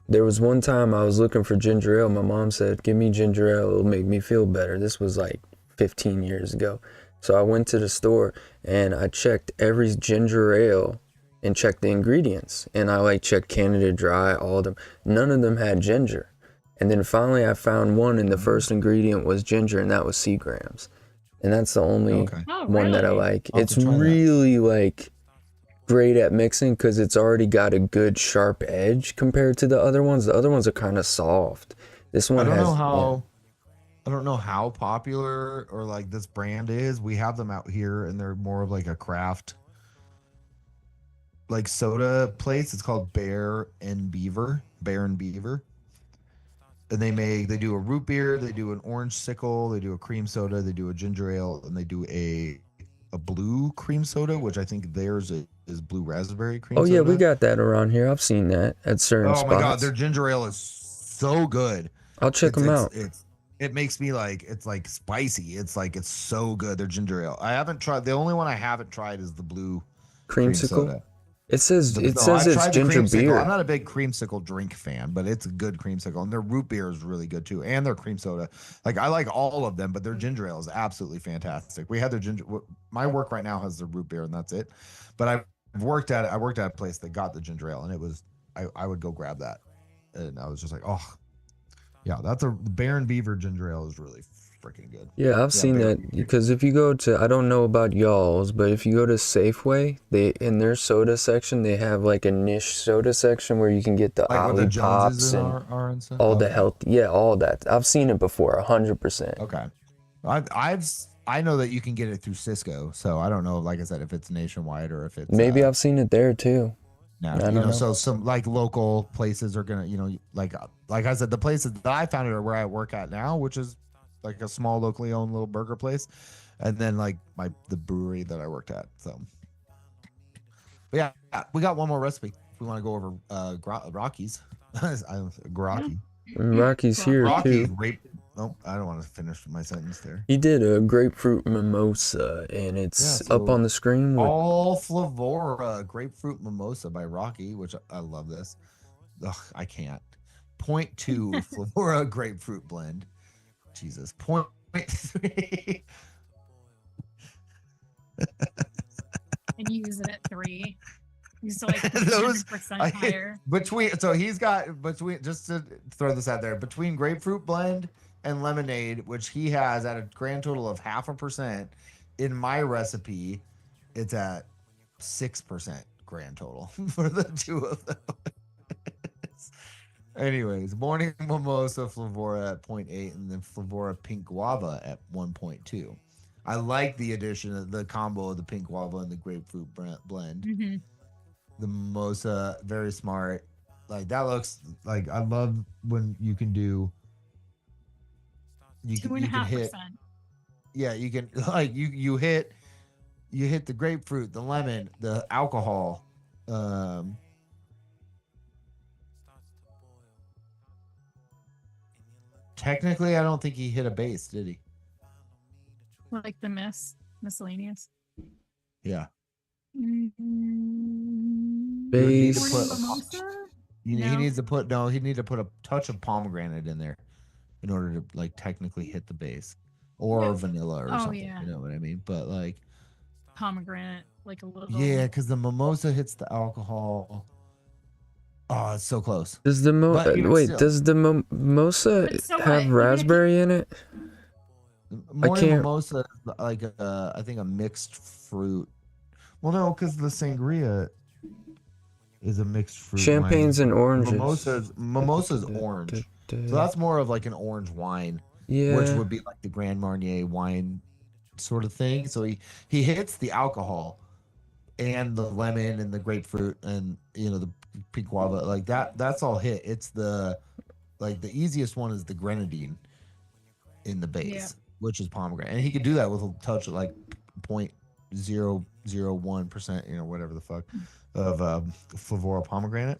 there was one time I was looking for ginger ale. My mom said, "Give me ginger ale. It'll make me feel better." This was like 15 years ago. So I went to the store and I checked every ginger ale and checked the ingredients. And I like checked Canada Dry, all of them. None of them had ginger. And then finally I found one, and the first ingredient was ginger, and that was Seagrams. And that's the only Okay. Oh, one that I really? like. I'll have It's to try that. really like great at mixing because it's already got a good sharp edge compared to the other ones. The other ones are kind of soft. This one I don't has know how. I don't know how popular or like this brand is. We have them out here, and they're more of like a craft, like soda place. It's called Bear and Beaver. And they do a root beer, they do an orange sickle, they do a cream soda, they do a ginger ale, and they do a blue cream soda, which I think theirs is blue raspberry cream Oh soda. yeah, we got that around here. I've seen that at certain Oh spots. my god, their ginger ale is so good. I'll check them out. It makes me like it's like spicy. It's like it's so good. Their ginger ale. I haven't tried. The only one I haven't tried is the blue Creamsicle. soda. It says I've it's tried the ginger creamsicle. beer. I'm not a big creamsicle drink fan, but it's a good creamsicle. And their root beer is really good too. And their cream soda. Like I like all of them, but their ginger ale is absolutely fantastic. We had their ginger. My work right now has the root beer, and that's it. But I worked at a place that got the ginger ale, and it was I would go grab that, and I was just like, oh, yeah, that's the Bear and Beaver ginger ale is really freaking good. Yeah, I've seen Bear that and Beaver. because if you go to, I don't know about y'all's, but if you go to Safeway, they in their soda section they have like a niche soda section where you can get the Like what the Ollie Joneses Pops and are and stuff. all the Okay. health, all that. I've seen it before, 100%. Okay. I know that you can get it through Cisco, so I don't know, like I said, if it's nationwide or if it's Maybe I've seen it there too. no, I don't know. so some like local places are gonna, like I said, the places that I found it are where I work at now, which is like a small locally owned little burger place, and then like the brewery that I worked at. So, but yeah, we got one more recipe. If we want to go over Rockies, Graki. And Rocky's here Rocky too. rape. Oh, I don't want to finish my sentence there. He did a grapefruit mimosa, and it's Yeah, up so on the screen. All Flavora Grapefruit Mimosa by Rocky, which I love this. Ugh, I can't. 0.2 Flavora Grapefruit Blend. Jesus. 0.3. And you use it at 3. You still like Those 100% higher. He's got just to throw this out there, between Grapefruit Blend and Lemonade, which he has at a grand total of 0.5%. In my recipe, it's at 6% grand total for the two of them. Anyways, Morning Mimosa Flavora at 0.8 and then Flavora Pink Guava at 1.2. I like the addition of the combo of the pink guava and the grapefruit blend. Mm-hmm. The mimosa, very smart. Like that looks like, I love when you can do. You can hit. 2.5%. Yeah, you can like you hit the grapefruit, the lemon, the alcohol. Technically, I don't think he hit a base, did he? Like the miscellaneous. Yeah. Base. Morning mimosa? He No. needs to put he need to put a touch of pomegranate in there. in order to like technically hit the base, or Yeah. vanilla or Oh, something. yeah. You know what I mean? But like, Pomegranate, like a little. yeah, because the mimosa hits the alcohol. Oh, it's so close. Does the But even wait? still, Does the mimosa But so have what? Even if you, raspberry in it? morning can't- mimosa is like I think a mixed fruit. Well, no, because the sangria is a mixed fruit wine. Champagnes and oranges. Mimosa's orange, so that's more of like an orange wine, which Yeah. would be like the Grand Marnier wine sort of thing. So he hits the alcohol and the lemon and the grapefruit and the pink guava, like that's all hit. It's the easiest one is the grenadine in the base, Yeah. which is pomegranate, and he could do that with a touch of like 0.001%, whatever the fuck, of Flavora pomegranate.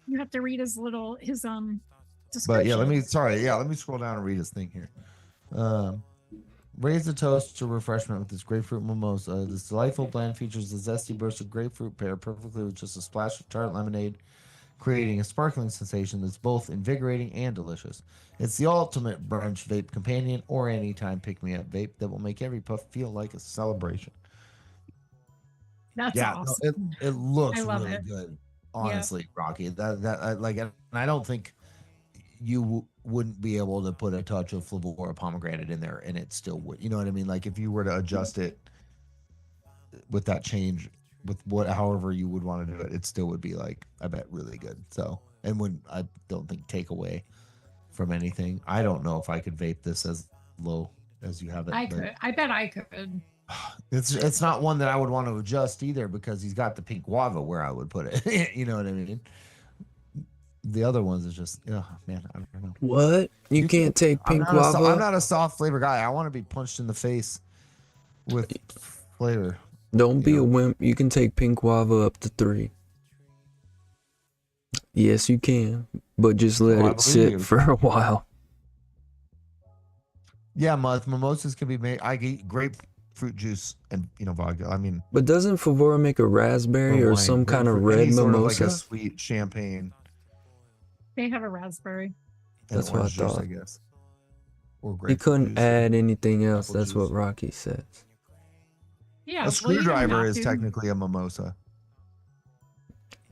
you have to read his But yeah, description. let me scroll down and read his thing here. Raise the toast to refreshment with this grapefruit mimosa. This delightful blend features a zesty burst of grapefruit paired perfectly with just a splash of tart lemonade, creating a sparkling sensation that's both invigorating and delicious. It's the ultimate brunch vape companion or anytime pick-me-up vape that will make every puff feel like a celebration. That's Yeah, no, awesome. it looks I love really it. good, honestly, Rocky. And I don't think you wouldn't be able to put a touch of Flavora pomegranate in there, and it still would. You know what I mean? Like if you were to adjust it with that change, with however you would want to do it, it still would be like, I bet, really good. So, and when I don't think take away from anything, I don't know if I could vape this as low as you have it. I could. I bet I could. It's not one that I would want to adjust either, because he's got the pink guava where I would put it. You know what I mean? The other ones is just, oh man, I don't know. What? You can't take pink I'm guava? not a soft flavor guy. I want to be punched in the face with flavor. Don't be a wimp. You can take pink guava up to 3. Yes, you can, but just let I it sit believe you. for a while. Yeah, mimosas can be made. I eat grapefruit juice and vodka. I mean, But doesn't Favora make a raspberry or wine, some kind of grapefruit, red any sort of mimosa? like a sweet champagne They have a raspberry. and That's what I orange juice, thought. I guess. Or He grapefruit couldn't juice. add anything else. apple That's what juice. Rocky says. Yeah. A well, you don't screwdriver have is to. technically a mimosa.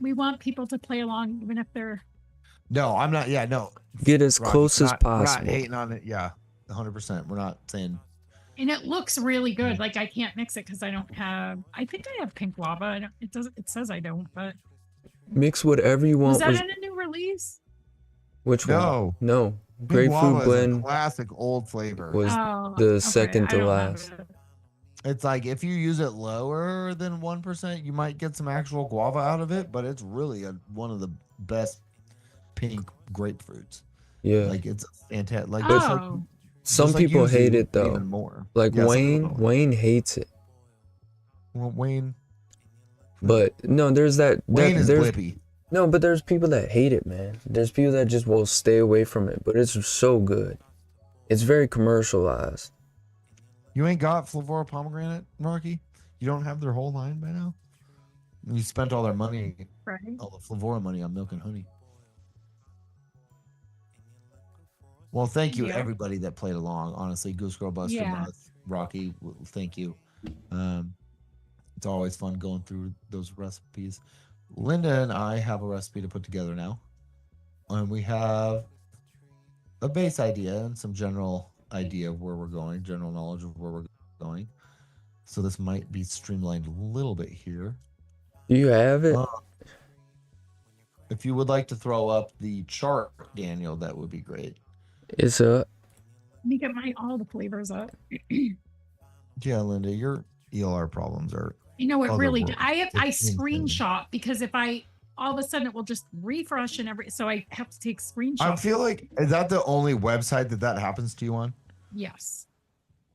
We want people to play along, even if they're. No, I'm not. Yeah, no. Get as Rocky, close as we're not possible. hating on it. Yeah, 100%. We're not saying. And it looks really good. Like I can't mix it because I don't have. I think I have pink guava. I don't. It doesn't. It says I don't. But Mix whatever you was want that with in a new release? which No. one? No. Pink Grapefruit guava is a blend classic old flavor. was Oh, the okay, second I to don't have last. it. It's like if you use it lower than 1%, you might get some actual guava out of it, but it's really one of the best pink grapefruits. Yeah. Like it's fantastic. Like But just like, Oh, some just like people hate yuzu, it though. Even more. Like Yeah, some people don't. Wayne hates it. Well, Wayne But no, there's that is there's blippy. no, but there's people that hate it, man. There's people that just will stay away from it, but it's so good. It's very commercialized. You ain't got Flavora pomegranate, Rocky? You don't have their whole line by now? You spent all their money, right. all the Flavora money on milk and honey. Well, thank you Yeah. everybody that played along. Honestly, Goose Girl Buster, Yeah. Muth, Rocky, thank you. It's always fun going through those recipes. Linda and I have a recipe to put together now, and we have a base idea and some general idea of where we're going, general knowledge of where we're going. So this might be streamlined a little bit here. Do you have it? If you would like to throw up the chart, Daniel, that would be great. It's up. Let me get all the flavors up. Yeah, Linda, your ELR problems are. You know, it really. Otherworldly. I It's insane. screenshot because if I all of a sudden it will just refresh and so I have to take screenshots. I feel like, is that the only website that happens to you on? Yes.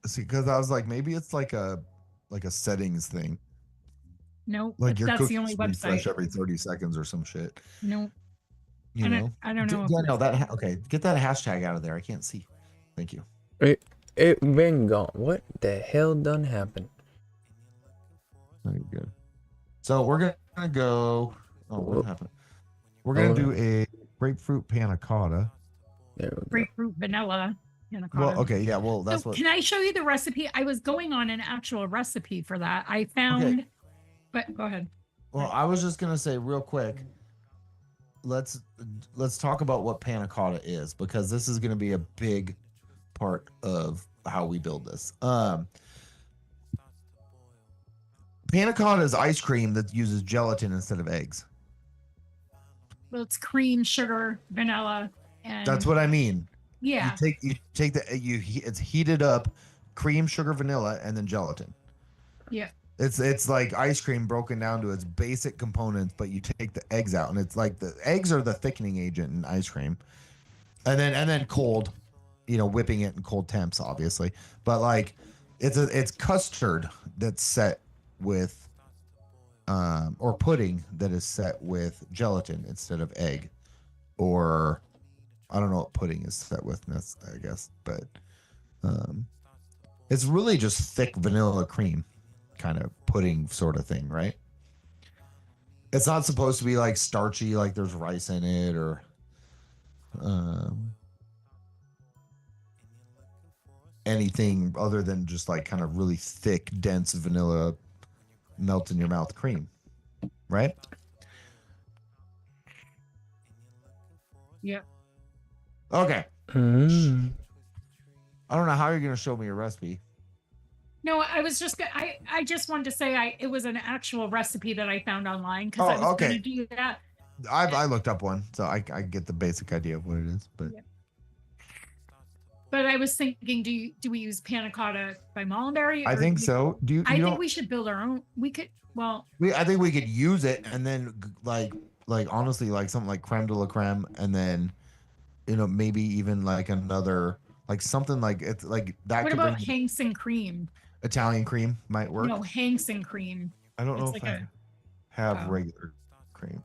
See, because I was like, maybe it's like a settings thing. No, Like your that's cookies the only refresh website. every 30 seconds or some shit. No, You I know? don't, I don't know. if Daniel, it's- okay, get that hashtag out of there. I can't see. Thank you. It been gone. What the hell done happened? Very good. So we're gonna go. Oh, what happened? We're gonna do a grapefruit panna cotta. There we go. grapefruit vanilla panna cotta. Well, okay, yeah, well, that's So what. can I show you the recipe? I was going on an actual recipe for that. I found, but go ahead. Well, I was just gonna say real quick. Let's talk about what panna cotta is, because this is gonna be a big part of how we build this. Panna cotta is ice cream that uses gelatin instead of eggs. Well, it's cream, sugar, vanilla, and That's what I mean. yeah. It's heated up cream, sugar, vanilla, and then gelatin. Yeah. It's like ice cream broken down to its basic components, but you take the eggs out, and it's like the eggs are the thickening agent in ice cream, and then cold, whipping it in cold temps, obviously. But like, it's custard that's set with, or pudding that is set with gelatin instead of egg, or I don't know what pudding is set with, I guess, but it's really just thick vanilla cream kind of pudding sort of thing, right? It's not supposed to be like starchy, like there's rice in it, or anything other than just like kind of really thick, dense vanilla melt in your mouth cream, right? Yeah. Okay. Mm. I don't know how you're gonna show me a recipe. No, I was just I just wanted to say it was an actual recipe that I found online because I was okay. going to do that. I looked up one, so I get the basic idea of what it is, but Yeah. But I was thinking, do we use panna cotta by Mullenberry? I think so. Do you? I you think don't, we should build our own. We could. Well, I think we could use it, and then like honestly, like something like creme de la creme, and then maybe even like another, like something like it's like that. what could about bring Hanks and cream? Italian cream might work. No, Hanks and cream. I don't know It's if like I have oh. regular cream.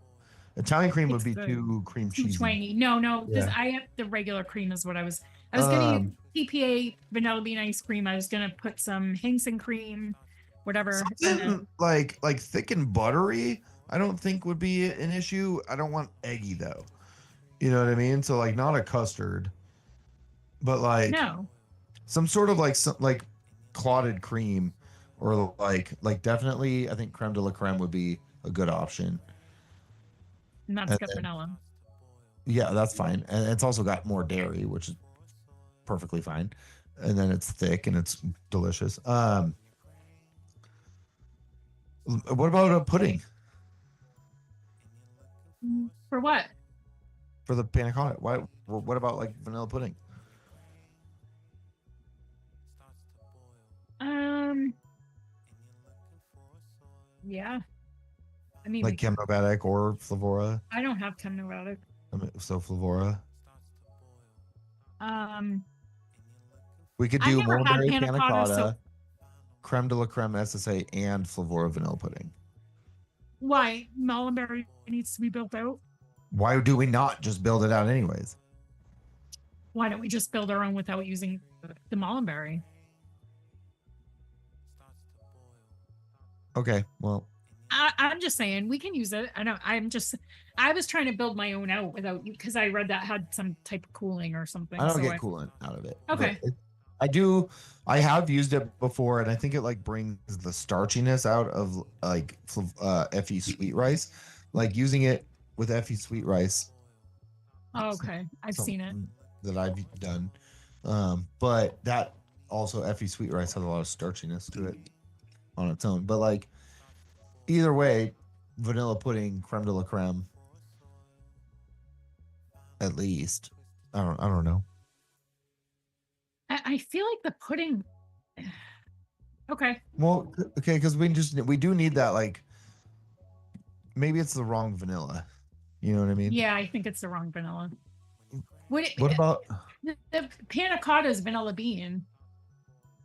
Italian cream would It's be the too cream too cheesy. twangy. No, because Yeah. I have the regular cream is what I was gonna use TPA vanilla bean ice cream. I was gonna put some Hanks and cream, whatever. Something like thick and buttery, I don't think would be an issue. I don't want eggy though. You know what I mean? So like not a custard, but like No. some sort of like clotted cream, or like definitely I think creme de la creme would be a good option. And that's got vanilla. Yeah, that's fine. And it's also got more dairy, which is perfectly fine. And then it's thick and it's delicious. What about a pudding? For what? For the panna cotta? What about like vanilla pudding? Yeah. I mean, Like Chemnovatic or Flavora? I don't have Chemnovatic. So Flavora. We could I've do never had mulberry panna panna cotta, cotta, so- creme de la creme SSA, and Flavora vanilla pudding. Why Mullenberry needs to be built out? Why do we not just build it out anyways? Why don't we just build our own without using the Mullenberry? Okay, well, I'm just saying we can use it. I was trying to build my own out without you because I read that had some type of cooling or something. I don't so get coolant out of it. Okay. But I have used it before, and I think it like brings the starchiness out of like Effie sweet rice. Like using it with Effie sweet rice. Oh, okay. I've seen it. That I've done. But that also Effie sweet rice has a lot of starchiness to it on its own. But like either way, vanilla pudding, creme de la creme, at least. I don't know. I feel like the pudding. Okay. Well, okay, because we do need that, like maybe it's the wrong vanilla. You know what I mean? Yeah, I think it's the wrong vanilla. What about the panna cotta is vanilla bean,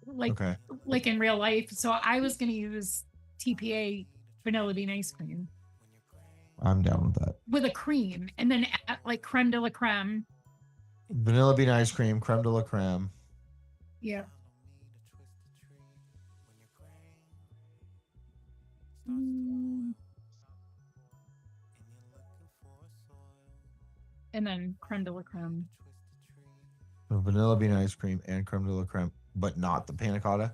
like in real life. So I was gonna use TPA vanilla bean ice cream. I'm down with that. With a cream, and then like creme de la creme. Vanilla bean ice cream, creme de la creme. Yeah. And then creme de la creme. Vanilla bean ice cream and creme de la creme, but not the panna cotta.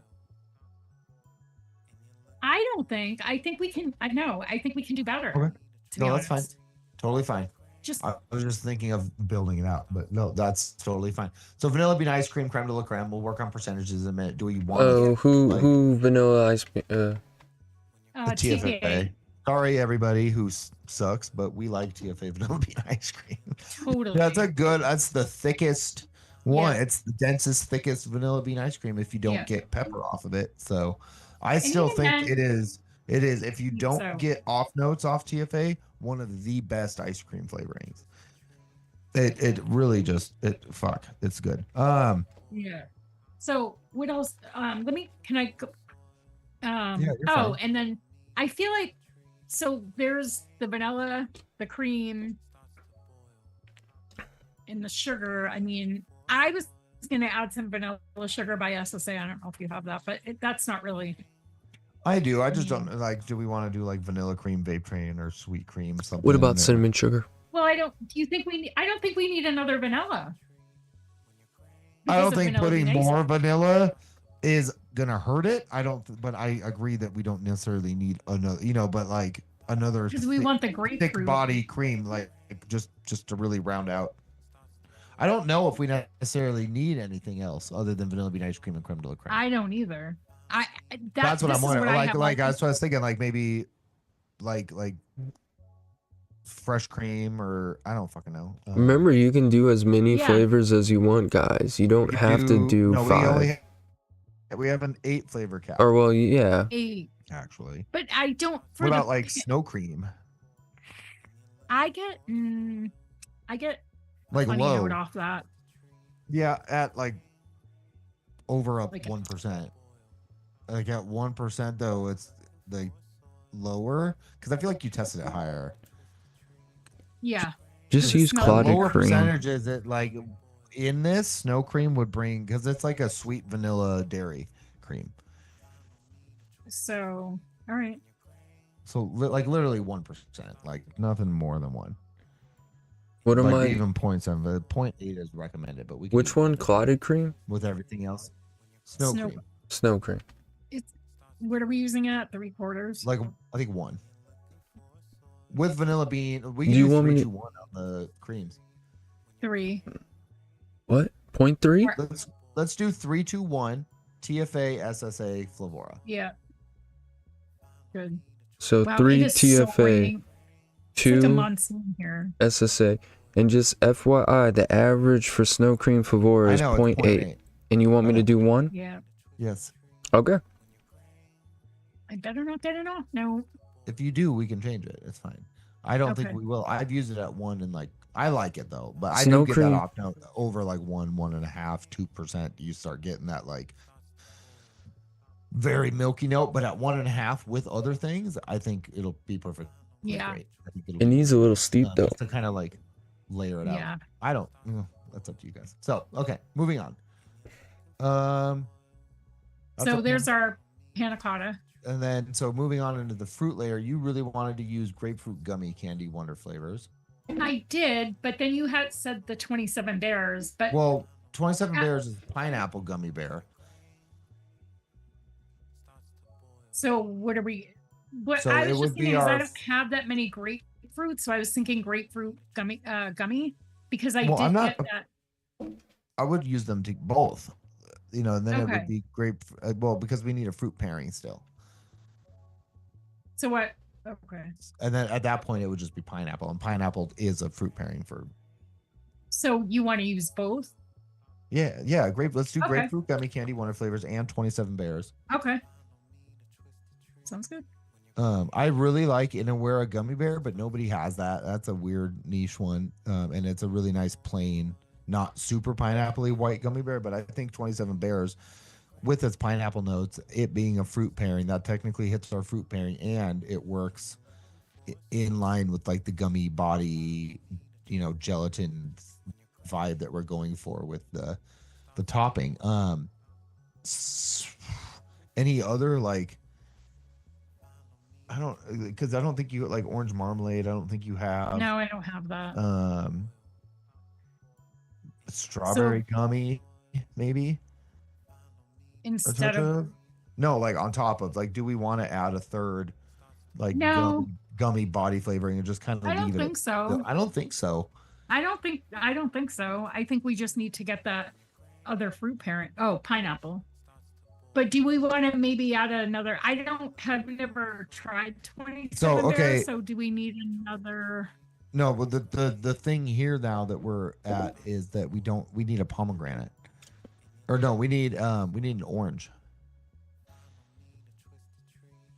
I don't think. I think we can. I know. I think we can do better. Okay. To be No, that's honest, fine. Totally fine. just I was just thinking of building it out, but no, that's totally fine. So vanilla bean ice cream, creme de la creme. We'll work on percentages in a minute. Do we want Oh, like, who vanilla ice cream? the TFA? TFA. Sorry, everybody who sucks, but we like TFA vanilla bean ice cream. Totally. That's the thickest one. Yeah. It's the densest, thickest vanilla bean ice cream if you don't Yeah. get pepper off of it. So I And still even think then- it is. It is. If you think don't so. get off notes off TFA, one of the best ice cream flavorings. It really just it's good. Yeah. So what else? Can I go? you're fine. And then I feel like, so there's the vanilla, the cream, and the sugar. I mean, I was going to add some vanilla sugar by SSA. I don't know if you have that, but that's not really. I do. I just Yeah. don't like. Do we want to do like vanilla cream vape train or sweet cream something? What about or- cinnamon sugar? Well, I don't. Do you think we need? I don't think we need another vanilla. I because don't of think vanilla putting bean ice more cream. vanilla is gonna hurt it. But I agree that we don't necessarily need another. But like another Because we want the grapefruit. thick body cream, like just to really round out. I don't know if we necessarily need anything else other than vanilla bean ice cream and creme de la creme. I don't either. That's what I'm this is wondering. I Like have that's what I was thinking. Like maybe like fresh cream or I don't fucking know. Remember, you can do as many Yeah. flavors as you want, guys. You don't have to do no, 5. We have an 8 flavor cap Or well, yeah. a, actually. but I don't. For What the, about like snow cream? I get Like funny low. note off that. Yeah, at like over a Like 1%. Like at 1% though, it's like lower because I feel like you tested it higher. Yeah. Just The use smell- clotted Lower cream. percentages that like in this snow cream would bring because it's like a sweet vanilla dairy cream. So all right. So like literally 1%, like nothing more than 1. What am Like I? even 0.7, 0.8 is recommended, but we can Which do one? Clotted cream? with everything else. Snow Snow- cream, Snow cream. What are we using at 3/4? like I think 1 with vanilla bean. We Do can you do want me 3, to- 2, 1 on the creams. 3. What? 0.3? Let's do 3, 2, 1. TFA, SSA, Flavora. Yeah. Good. So Wow, 3 it is so TFA, raining. It's like a 2 monsoon here. SSA, and just FYI, the average for snow cream Favora I is know 0.8. And you want me to Okay. do 1? Yeah. Yes. Okay. I better not get it off. No. If you do, we can change it. It's fine. I don't think Okay. we will. I've used it at 1 and like I like it though, but I Snow do get cream- that off note over like 1, 1.5, 2%. You start getting that like very milky note, but at 1.5 with other things, I think it'll be perfect. Yeah. Great. I think it'll It be needs a little steep though. just to kind of like layer it out. Yeah. I don't. That's up to you guys. So okay, moving on. That's So okay. there's our panna cotta. And then so moving on into the fruit layer, you really wanted to use grapefruit gummy candy wonder flavors. I did, but then you had said the 27 bears, but Well, 27 Uh, bears is pineapple gummy bear. so what are we? What So I it was would just be thinking is our I don't have that many grapefruit, so I was thinking grapefruit gummy because I Well, did I'm not- get that. I would use them to both. And then it Okay. would be grape. Well, because we need a fruit pairing still. So what? Okay. And then at that point, it would just be pineapple, and pineapple is a fruit pairing for. So you want to use both? Yeah, grape. Let's do Okay. grapefruit gummy candy wonder flavors and 27 bears. Okay. Sounds good. I really like In and Wear a gummy bear, but nobody has that. That's a weird niche one, and it's a really nice plain, not super pineapple-y white gummy bear. But I think 27 bears, with its pineapple notes, it being a fruit pairing, that technically hits our fruit pairing, and it works in line with like the gummy body, gelatin vibe that we're going for with the topping. Any other like? I don't think you like orange marmalade. I don't think you have. No, I don't have that. strawberry gummy, maybe a Instead touch of of. No, like on top of. Like, do we want to add a third, like no, gummy body flavoring and just kind I of don't leave it? think so. I don't think so. I don't think so. I think we just need to get that other fruit parent. Oh, pineapple. But do we want to maybe add another? I don't have never tried 27 So bears, okay, so do we need another? no, but the thing here now that we're at is that we need a pomegranate, or no, we need an orange.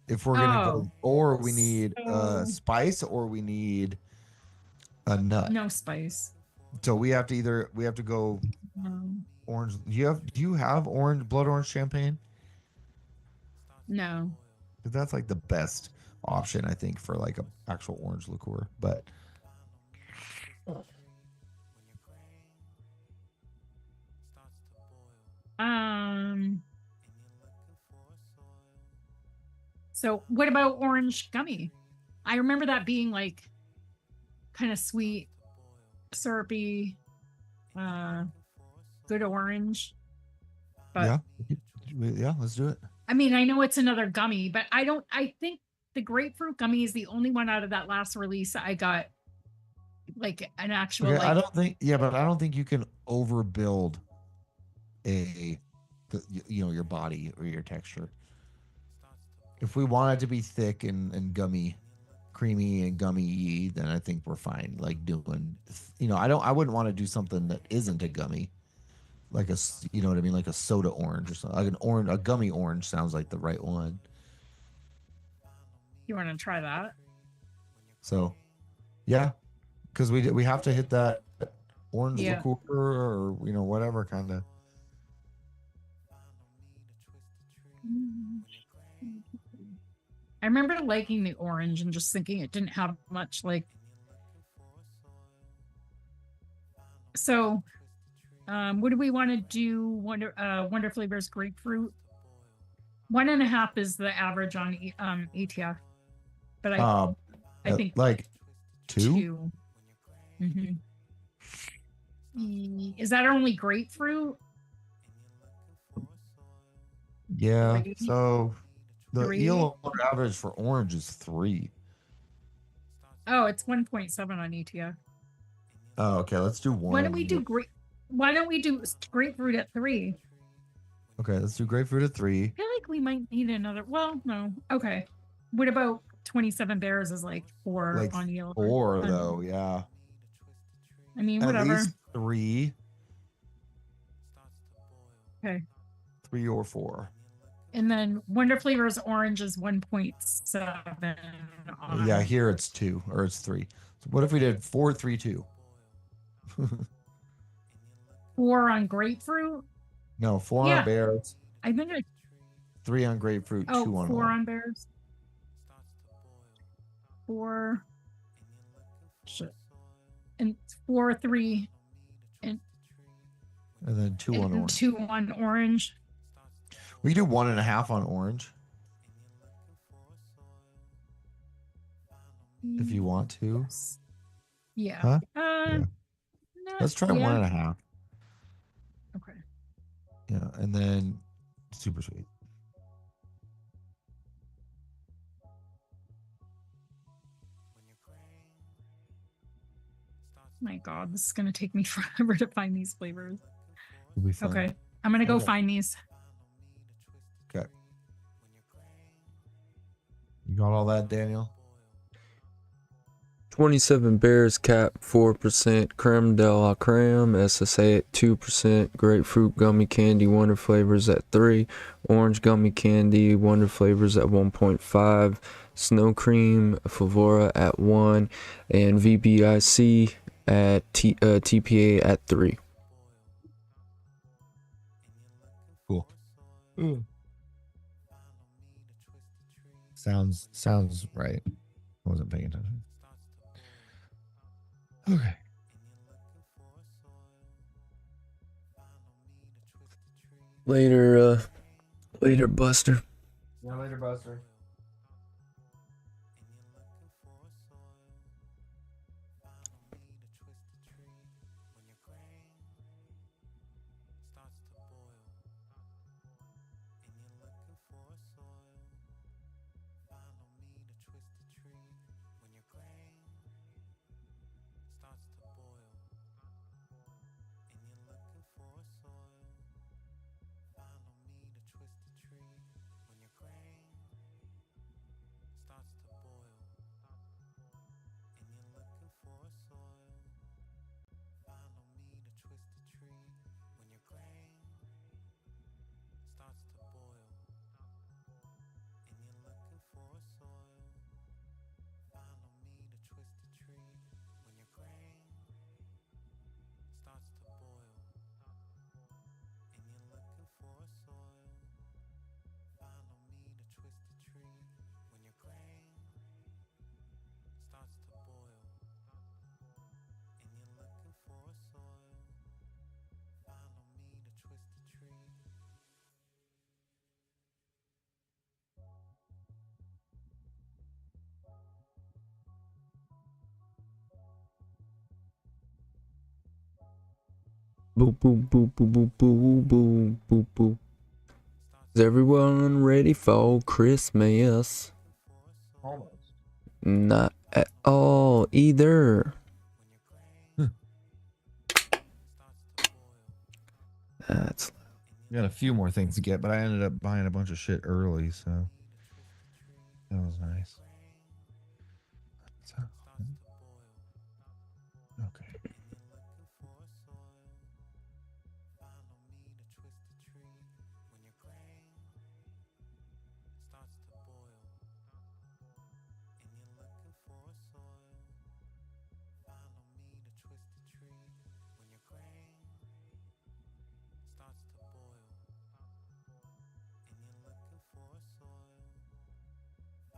If we're gonna Oh, go, or we need so spice, or we need a nut. no spice. So we have to go No. orange. Do you have orange blood orange champagne? No. 'Cause that's like the best option I think for like a actual orange liqueur. But Um. So what about orange gummy? I remember that being like kind of sweet, syrupy, uh, good orange. But yeah, yeah, let's do it. I mean, I know it's another gummy, but I think the grapefruit gummy is the only one out of that last release I got like an actual Okay, I like don't think but I don't think you can overbuild your body or your texture. If we want it to be thick and gummy, creamy and gummy, then I think we're fine. Like doing, I wouldn't want to do something that isn't a gummy, like you know what I mean, like a soda orange or something. Like a gummy orange sounds like the right one. you want to try that. So, yeah, because we have to hit that orange Yeah. liqueur or whatever kind of. I remember liking the orange and just thinking it didn't have much like. So, what do we want to do? Wonder Flavors grapefruit. 1.5 is the average on ETF, but I think like two. 2. Is that only grapefruit? Yeah. 3? So the 3? ELO average for orange is 3. Oh, it's 1.7 on ETF. Oh, okay. Let's do 1. Why don't we do grapefruit at 3? Okay, let's do grapefruit at 3. I feel like we might need another. Well, no. Okay. What about 27 bears is like 4 Like on yellow? 4 though, yeah. I mean, At whatever. least 3. Okay. 3 or 4. And then Wonder Flavors orange is 1.7. Yeah, here it's 2 or it's 3. So what if we did 4, 3, 2? 4 on grapefruit. No, 4 on bears. I think 3 on grapefruit. 2 on 4 orange. on bears. 4. Shit. And 4, 3, And then 2 on orange. 2 on orange. We can do 1.5 on orange if you want to. Yes. Yeah. Huh? Yeah. Let's try 1.5. Okay. Yeah, and then super sweet. My God, this is gonna take me forever to find these flavors. It'll be fun. Okay, I'm gonna go find these. Okay. You got all that, Daniel? 27 bears cap 4%, creme de la creme SSA at 2%, grapefruit gummy candy Wonder Flavors at 3, orange gummy candy Wonder Flavors at 1.5, snow cream Favora at 1, and VBIC at TPA at 3. Cool. Sounds right. I wasn't paying attention. Okay. Later, Buster. Yeah, later, Buster. Boop, boop, boop, boop, boop, boop, boop, boop, boop. Is everyone ready for Christmas? Almost. Not at all either. That's We got a few more things to get, but I ended up buying a bunch of shit early, so that was nice. So, okay.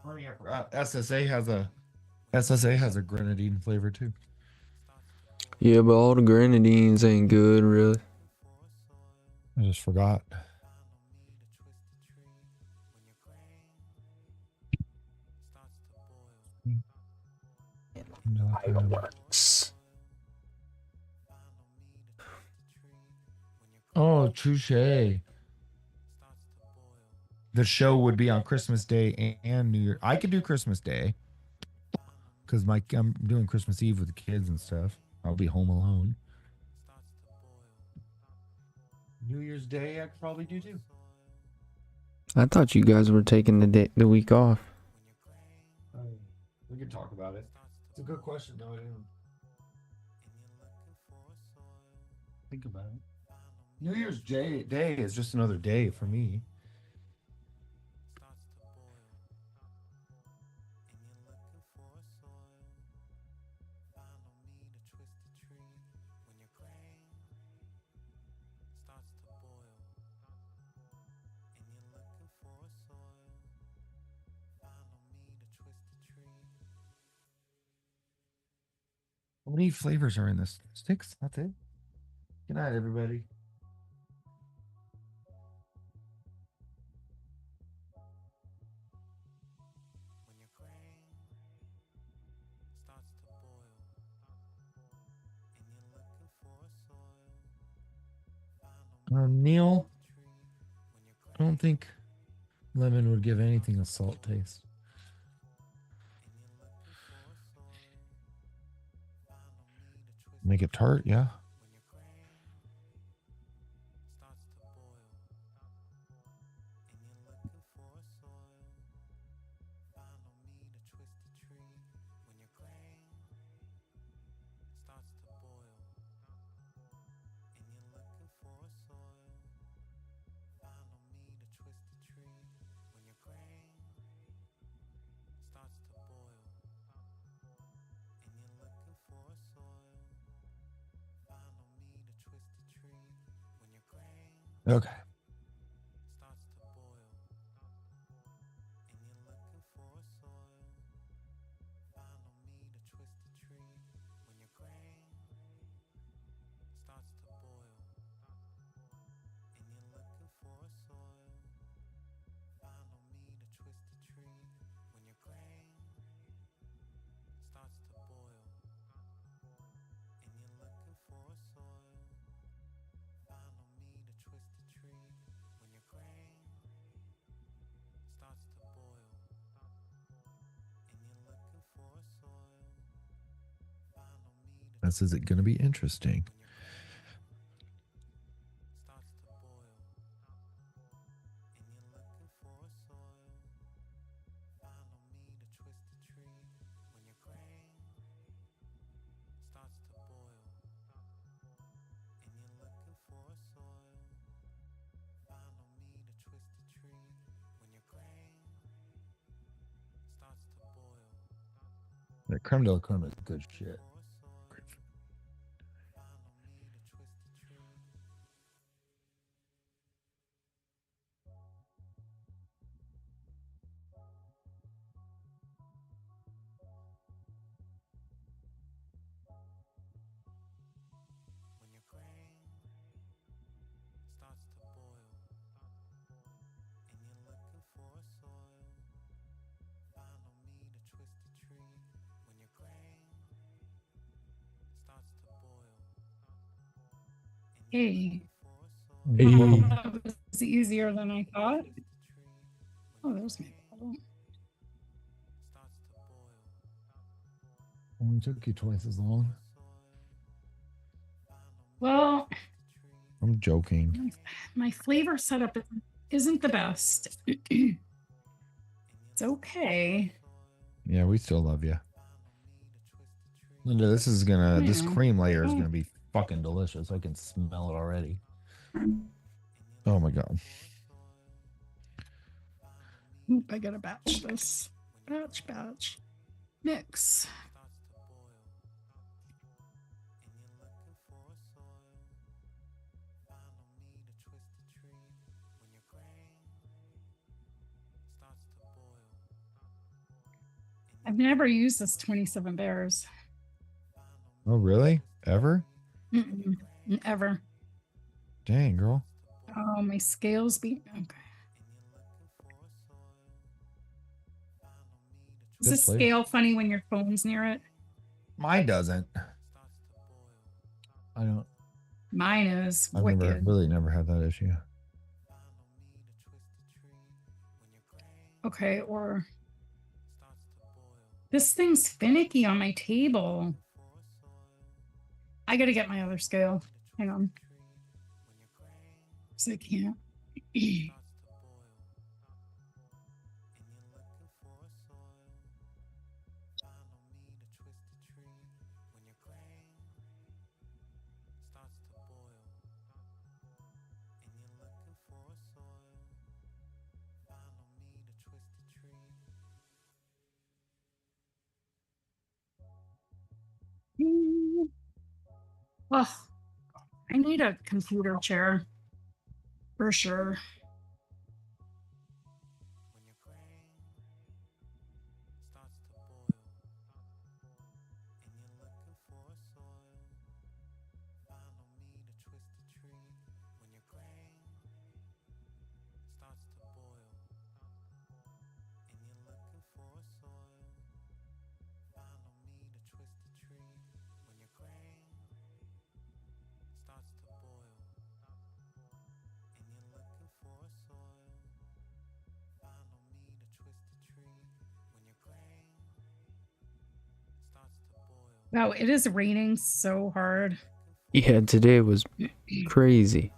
Oh yeah, I forgot. SSA has a grenadine flavor too. yeah, but all the grenadines ain't good, really. I just forgot. Fireworks. Oh, touche. The show would be on Christmas Day and New Year. I could do Christmas Day because I'm doing Christmas Eve with the kids and stuff. I'll be home alone. New Year's Day, I could probably do too. I thought you guys were taking the week off. We could talk about it. It's a good question, though. I didn't think about it. New Year's Day is just another day for me. How many flavors are in this? 6? That's it. Good night, everybody. Neil, I don't think lemon would give anything a salt taste. Make it tart, yeah. Okay. This is it going to be interesting. That creme de la creme is good shit. Hey, Hey. that was easier than I thought. Oh, there's my bottle. Only took you twice as long. Well, I'm joking. my flavor setup isn't the best. It's okay. Yeah, we still love you. Linda, this Yeah. cream layer is Oh. gonna be fucking delicious. I can smell it already. Oh my god. Oop, I gotta batch this. Batch. Mix. I've never used this 27 Bears. Oh really? Ever? Ever. Dang, girl. Oh, my scales be okay. Is Good this flavor. scale funny when your phone's near it? Mine doesn't. I don't. Mine is I've wicked. never had that issue. Okay, or this thing's finicky on my table. I gotta get my other scale. Hang on. So I can't. Oh, I need a computer chair for sure. Wow, it is raining so hard. Yeah, today was crazy.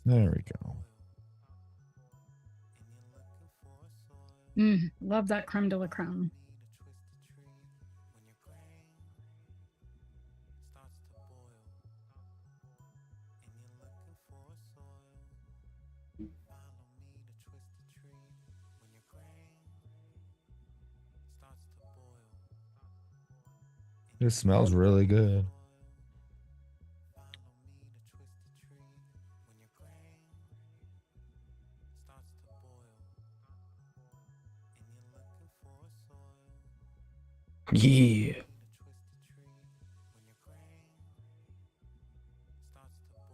There we go. Love that creme de la creme. This smells really good. Yeah.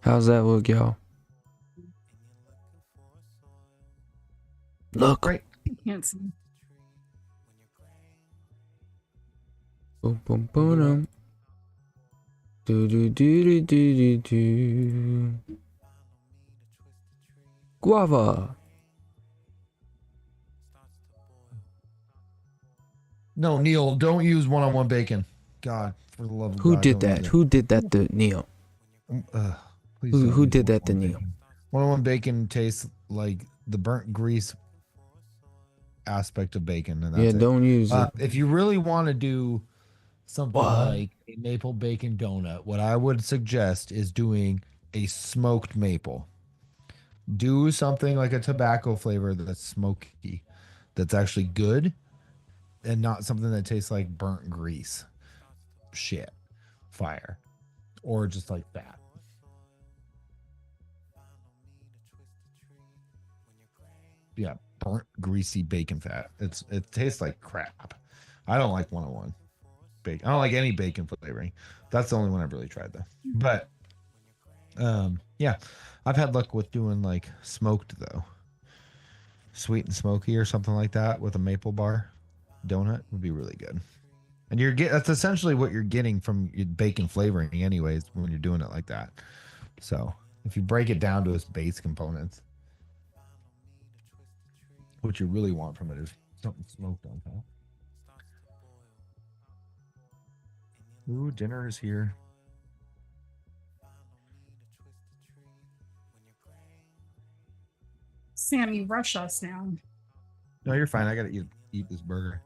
How's that look, y'all? Look. Great. I can't see. Boom, boom, boom. Do do do do do do do. Guava. No, Neil, don't use one-on-one bacon. God, for the love of Who God, did don't that? use it. Who did that to Neil? Please Who- don't who use did that to one-on-one Neil? bacon. One-on-one bacon tastes like the burnt grease aspect of bacon, and that's Yeah, it. don't use it. If you really want to do something What? like a maple bacon donut, what I would suggest is doing a smoked maple. Do something like a tobacco flavor that's smoky, that's actually good, and not something that tastes like burnt grease. Shit. Fire. Or just like fat. Yeah, burnt greasy bacon fat. It tastes like crap. I don't like one-on-one bacon. I don't like any bacon flavoring. That's the only one I've really tried though. But yeah, I've had luck with doing like smoked though. Sweet and smoky or something like that with a maple bar donut would be really good. And that's essentially what you're getting from your bacon flavoring, anyways, when you're doing it like that. So if you break it down to its base components, what you really want from it is something smoked on top. Ooh, dinner is here. Sam, you rush us now. No, you're fine. I gotta eat this burger.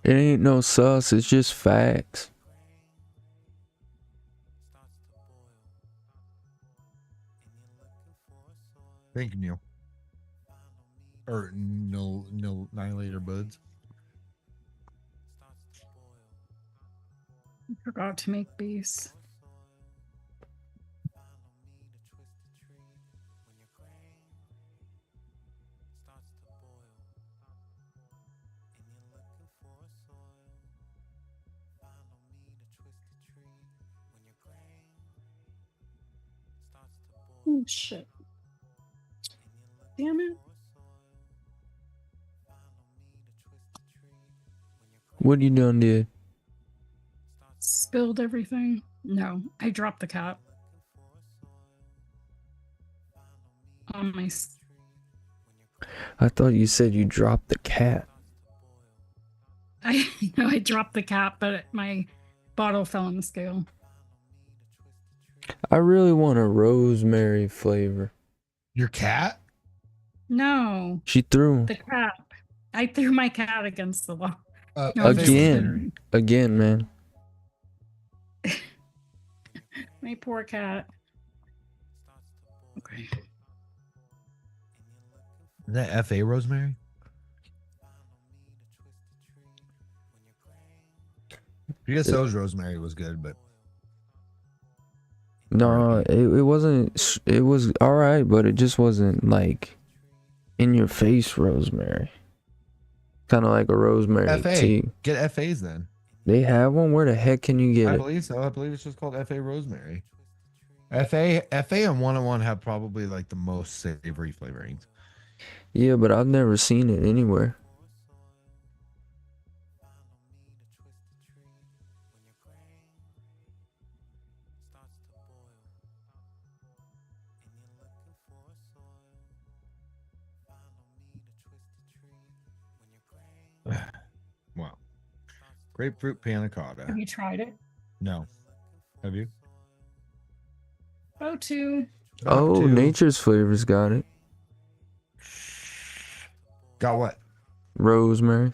It ain't no sauce, it's just facts. Thank you, Neil. Or no, Annihilator Buds. I forgot to make base. Oh shit. Damn it. What you done did? Spilled everything. No, I dropped the cap. On my. I thought you said you dropped the cat. I know I dropped the cap, but my bottle fell on the scale. I really want a rosemary flavor. Your cat? No, She threw the cat. I threw my cat against the wall. No, again, man. My poor cat. Okay. Is that FA rosemary? GSO's rosemary was good, but No, it wasn't. It was all right, but it just wasn't like in your face rosemary. Kind of like a rosemary FA. tea. Get FAs then. They have one. Where the heck can you get I it? believe so. I believe it's just called FA rosemary. FA and 101 have probably like the most savory flavorings. Yeah, but I've never seen it anywhere. Wow. Grapefruit panna cotta. Have you tried it? No. Have you? O2. Oh, Two. Nature's Flavors got it. Got what? Rosemary.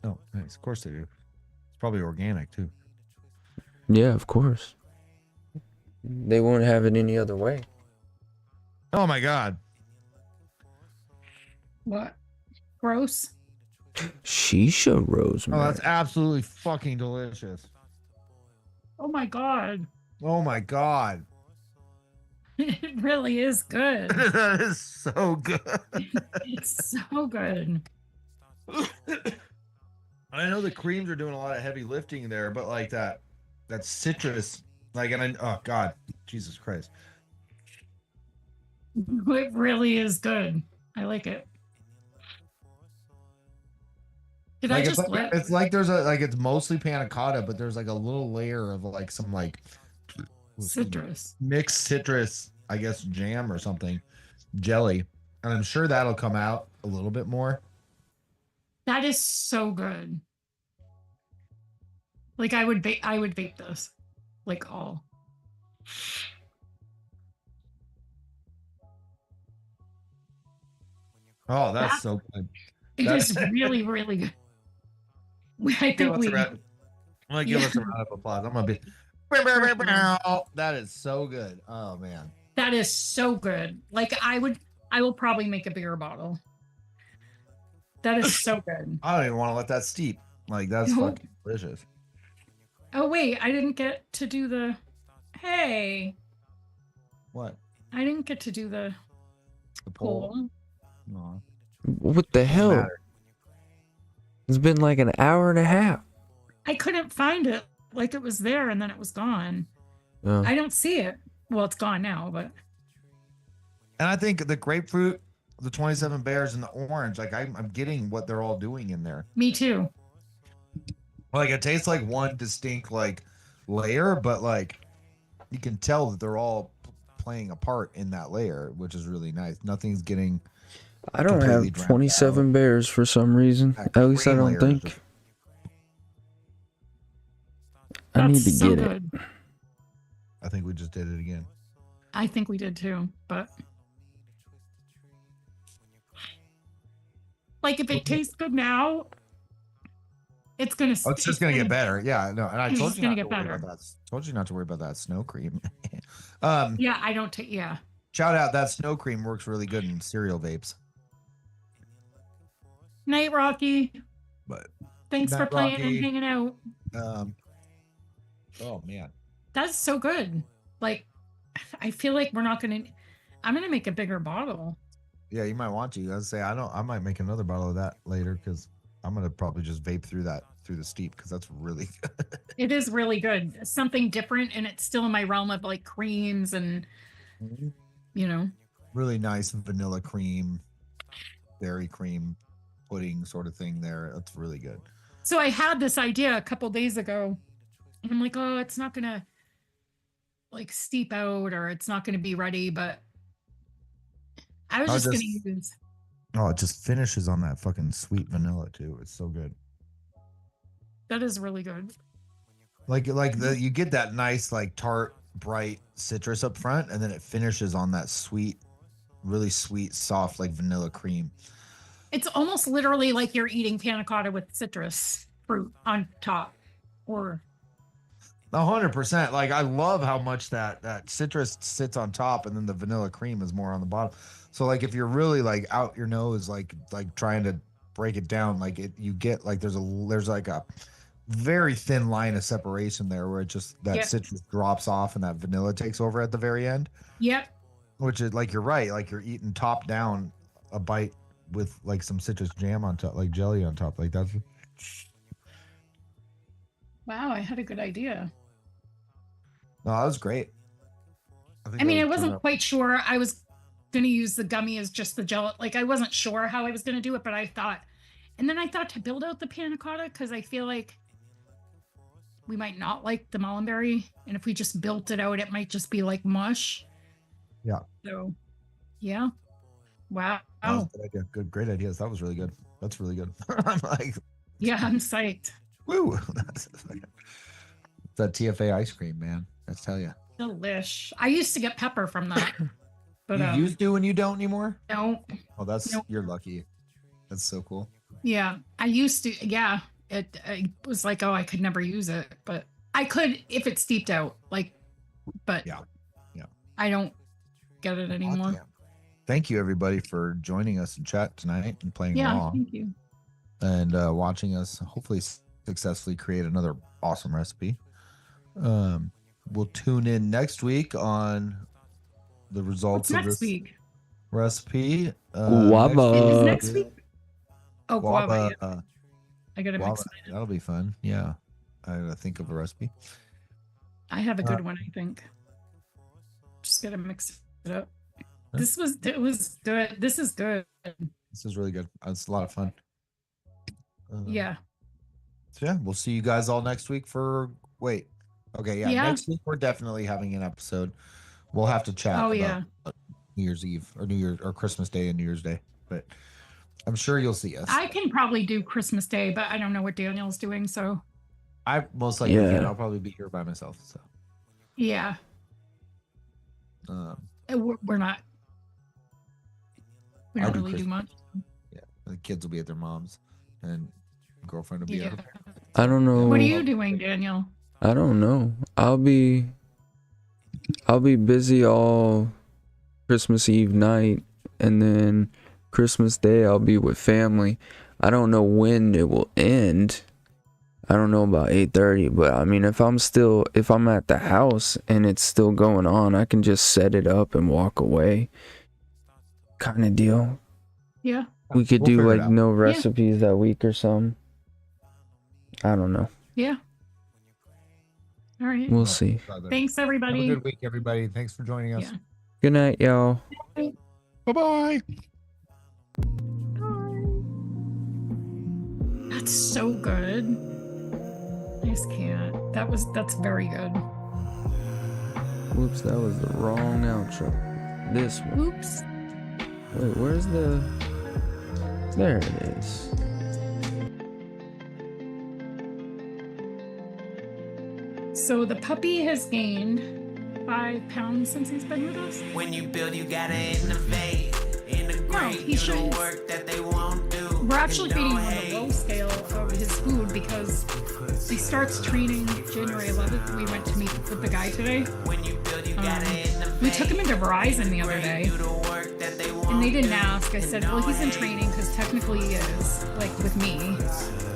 Oh, nice. Of course they do. It's probably organic too. Yeah, of course. They won't have it any other way. Oh my god. What? Gross. Shisha rosemary. Oh, that's absolutely fucking delicious. Oh my god. Oh my god. It really is good. That is so good. It's so good. I know the creams are doing a lot of heavy lifting there, but like that citrus, like, and oh god, Jesus Christ. It really is good. I like it. Did Like I just it's like there's a it's mostly panna cotta, but there's like a little layer of like some like citrus? Mixed citrus, I guess, jam or something, jelly, and I'm sure that'll come out a little bit more. That is so good. Like I would bake this, like all. Oh, that's so good. It is really, really good. I think we. I'm gonna give us a round of applause. I'm gonna be. That is so good. Oh man. That is so good. Like I will probably make a bigger bottle. That is so good. I don't even want to let that steep. Like that's fucking delicious. Oh wait, I didn't get to do the. Hey. What? I didn't get to do the poll. No. What the hell? Matter. It's been like an hour and a half. I couldn't find it. Like it was there and then it was gone. Oh. I don't see it. Well, it's gone now, but. And I think the grapefruit, the 27 bears, and the orange, like I'm getting what they're all doing in there. Me too. Like it tastes like one distinct like layer, but like you can tell that they're all playing a part in that layer, which is really nice. Nothing's getting I don't completely have drowned 27 bears for some reason. That At least I cream don't layer is think. just- I need That's to so get it. good. I think we just did it again. I think we did too, but like if it tastes good now, it's gonna. Oh, it's just gonna get better. Yeah, no, and I It's told just you gonna not to get worry better. about that. Told you not to worry about that snow cream. Yeah, I don't take. Yeah, Shout out that snow cream works really good in cereal vapes. night, Rocky. But Thanks for Night, playing Rocky. and hanging out. Oh man, That's so good. Like, I feel like we're not gonna. I'm gonna make a bigger bottle. yeah, you might want to. I'd say I might make another bottle of that later because I'm gonna probably just vape through the steep because that's really good. It is really good. Something different, and it's still in my realm of like creams and you know. Really nice vanilla cream, dairy cream, pudding sort of thing there. That's really good. So I had this idea a couple days ago, and I'm like, oh, it's not gonna like steep out, or it's not gonna be ready, but I was I'll just gonna just- use. Oh, it just finishes on that fucking sweet vanilla too. It's so good. That is really good. Like you get that nice like tart, bright citrus up front, and then it finishes on that sweet, really sweet, soft like vanilla cream. It's almost literally like you're eating panna cotta with citrus fruit on top, or 100%. Like I love how much that citrus sits on top, and then the vanilla cream is more on the bottom. So like if you're really like out your nose, like trying to break it down, like you get like there's like a very thin line of separation there where it just that Yep. citrus drops off and that vanilla takes over at the very end. yep, Which is like you're right, like you're eating top down a bite with like some citrus jam on top, like jelly on top, like that's. wow, I had a good idea. No, that was great. I mean, I wasn't quite sure I was going to use the gummy as just the gel. Like, I wasn't sure how I was going to do it, but I thought, and then I thought to build out the panna cotta because I feel like we might not like the mullenberry. And if we just built it out, it might just be like mush. Yeah. So, yeah. Wow. That was a good idea. Great ideas. That was really good. That's really good. I'm like, Yeah, I'm psyched. woo. That's that TFA ice cream, man. I tell you. Delish. I used to get pepper from that. But You used to and you don't anymore? no. Oh, that's Nope. you're lucky. That's so cool. Yeah, I used to. Yeah, it was like, oh, I could never use it, but I could if it steeped out. Like, but Yeah. I don't get it anymore. Damn. Thank you everybody for joining us in chat tonight and playing Yeah, along thank you. and watching us hopefully successfully create another awesome recipe. We'll tune in next week on the results What's of next this week? recipe. Guava. Is Uh, next week? Oh, guava. Guava. Yeah. I gotta Guava. mix mine. That'll be fun. Yeah. I gotta think of a recipe. I have a good one. I think. Just gotta mix it up. It was good. This is good. This is really good. It's a lot of fun. Yeah. So yeah, we'll see you guys all next week for Okay, yeah. Yeah. Next week we're definitely having an episode. We'll have to chat Oh about yeah. New Year's Eve or New Year's or Christmas Day and New Year's Day. But I'm sure you'll see us. I can probably do Christmas Day, but I don't know what Daniel's doing. So I most likely Yeah. can. I'll probably be here by myself. So yeah, we're not. We I'll don't do really do Christmas. much. yeah. The kids will be at their mom's and girlfriend will be Yeah. at her. I don't know. What are you doing, Daniel? I don't know. I'll be busy all Christmas Eve night, and then Christmas Day I'll be with family. I don't know when it will end. I don't know about 8:30, but I mean if I'm at the house and it's still going on, I can just set it up and walk away. Kind of deal. Yeah. We could We'll do figure it like out. no recipes that week or something. I don't know. Yeah. All right. We'll see. Thanks, Have a everybody. good week, everybody. Thanks for joining us. Yeah. Good night, y'all. Bye-bye. That's so good. Nice cat. That's very good. Whoops, that was the wrong outro. This one. Oops. Wait, where's the... There it is. So the puppy has gained 5 pounds since he's been with us. When you build, you gotta innovate. Integrate, he do should- the work that they won't do. We're actually And feeding don't him on hate. the low scale of his food because he starts training January 11th. We went to meet with the guy today. When you build, you gotta innovate. We took him into Verizon the other day, Do the work that they won't and they didn't do. ask. I said, well, he's in training because technically he is, like with me.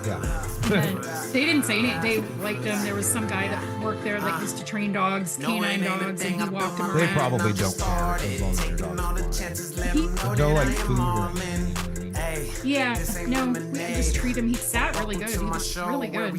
Yeah. And they didn't say anything. They liked him. There was some guy that worked there that used to train dogs, canine dogs, and he walked him They around. probably don't care as long as your dog's He- no like food or anything. Yeah, no, we just treat him. He sat really good. He was really good.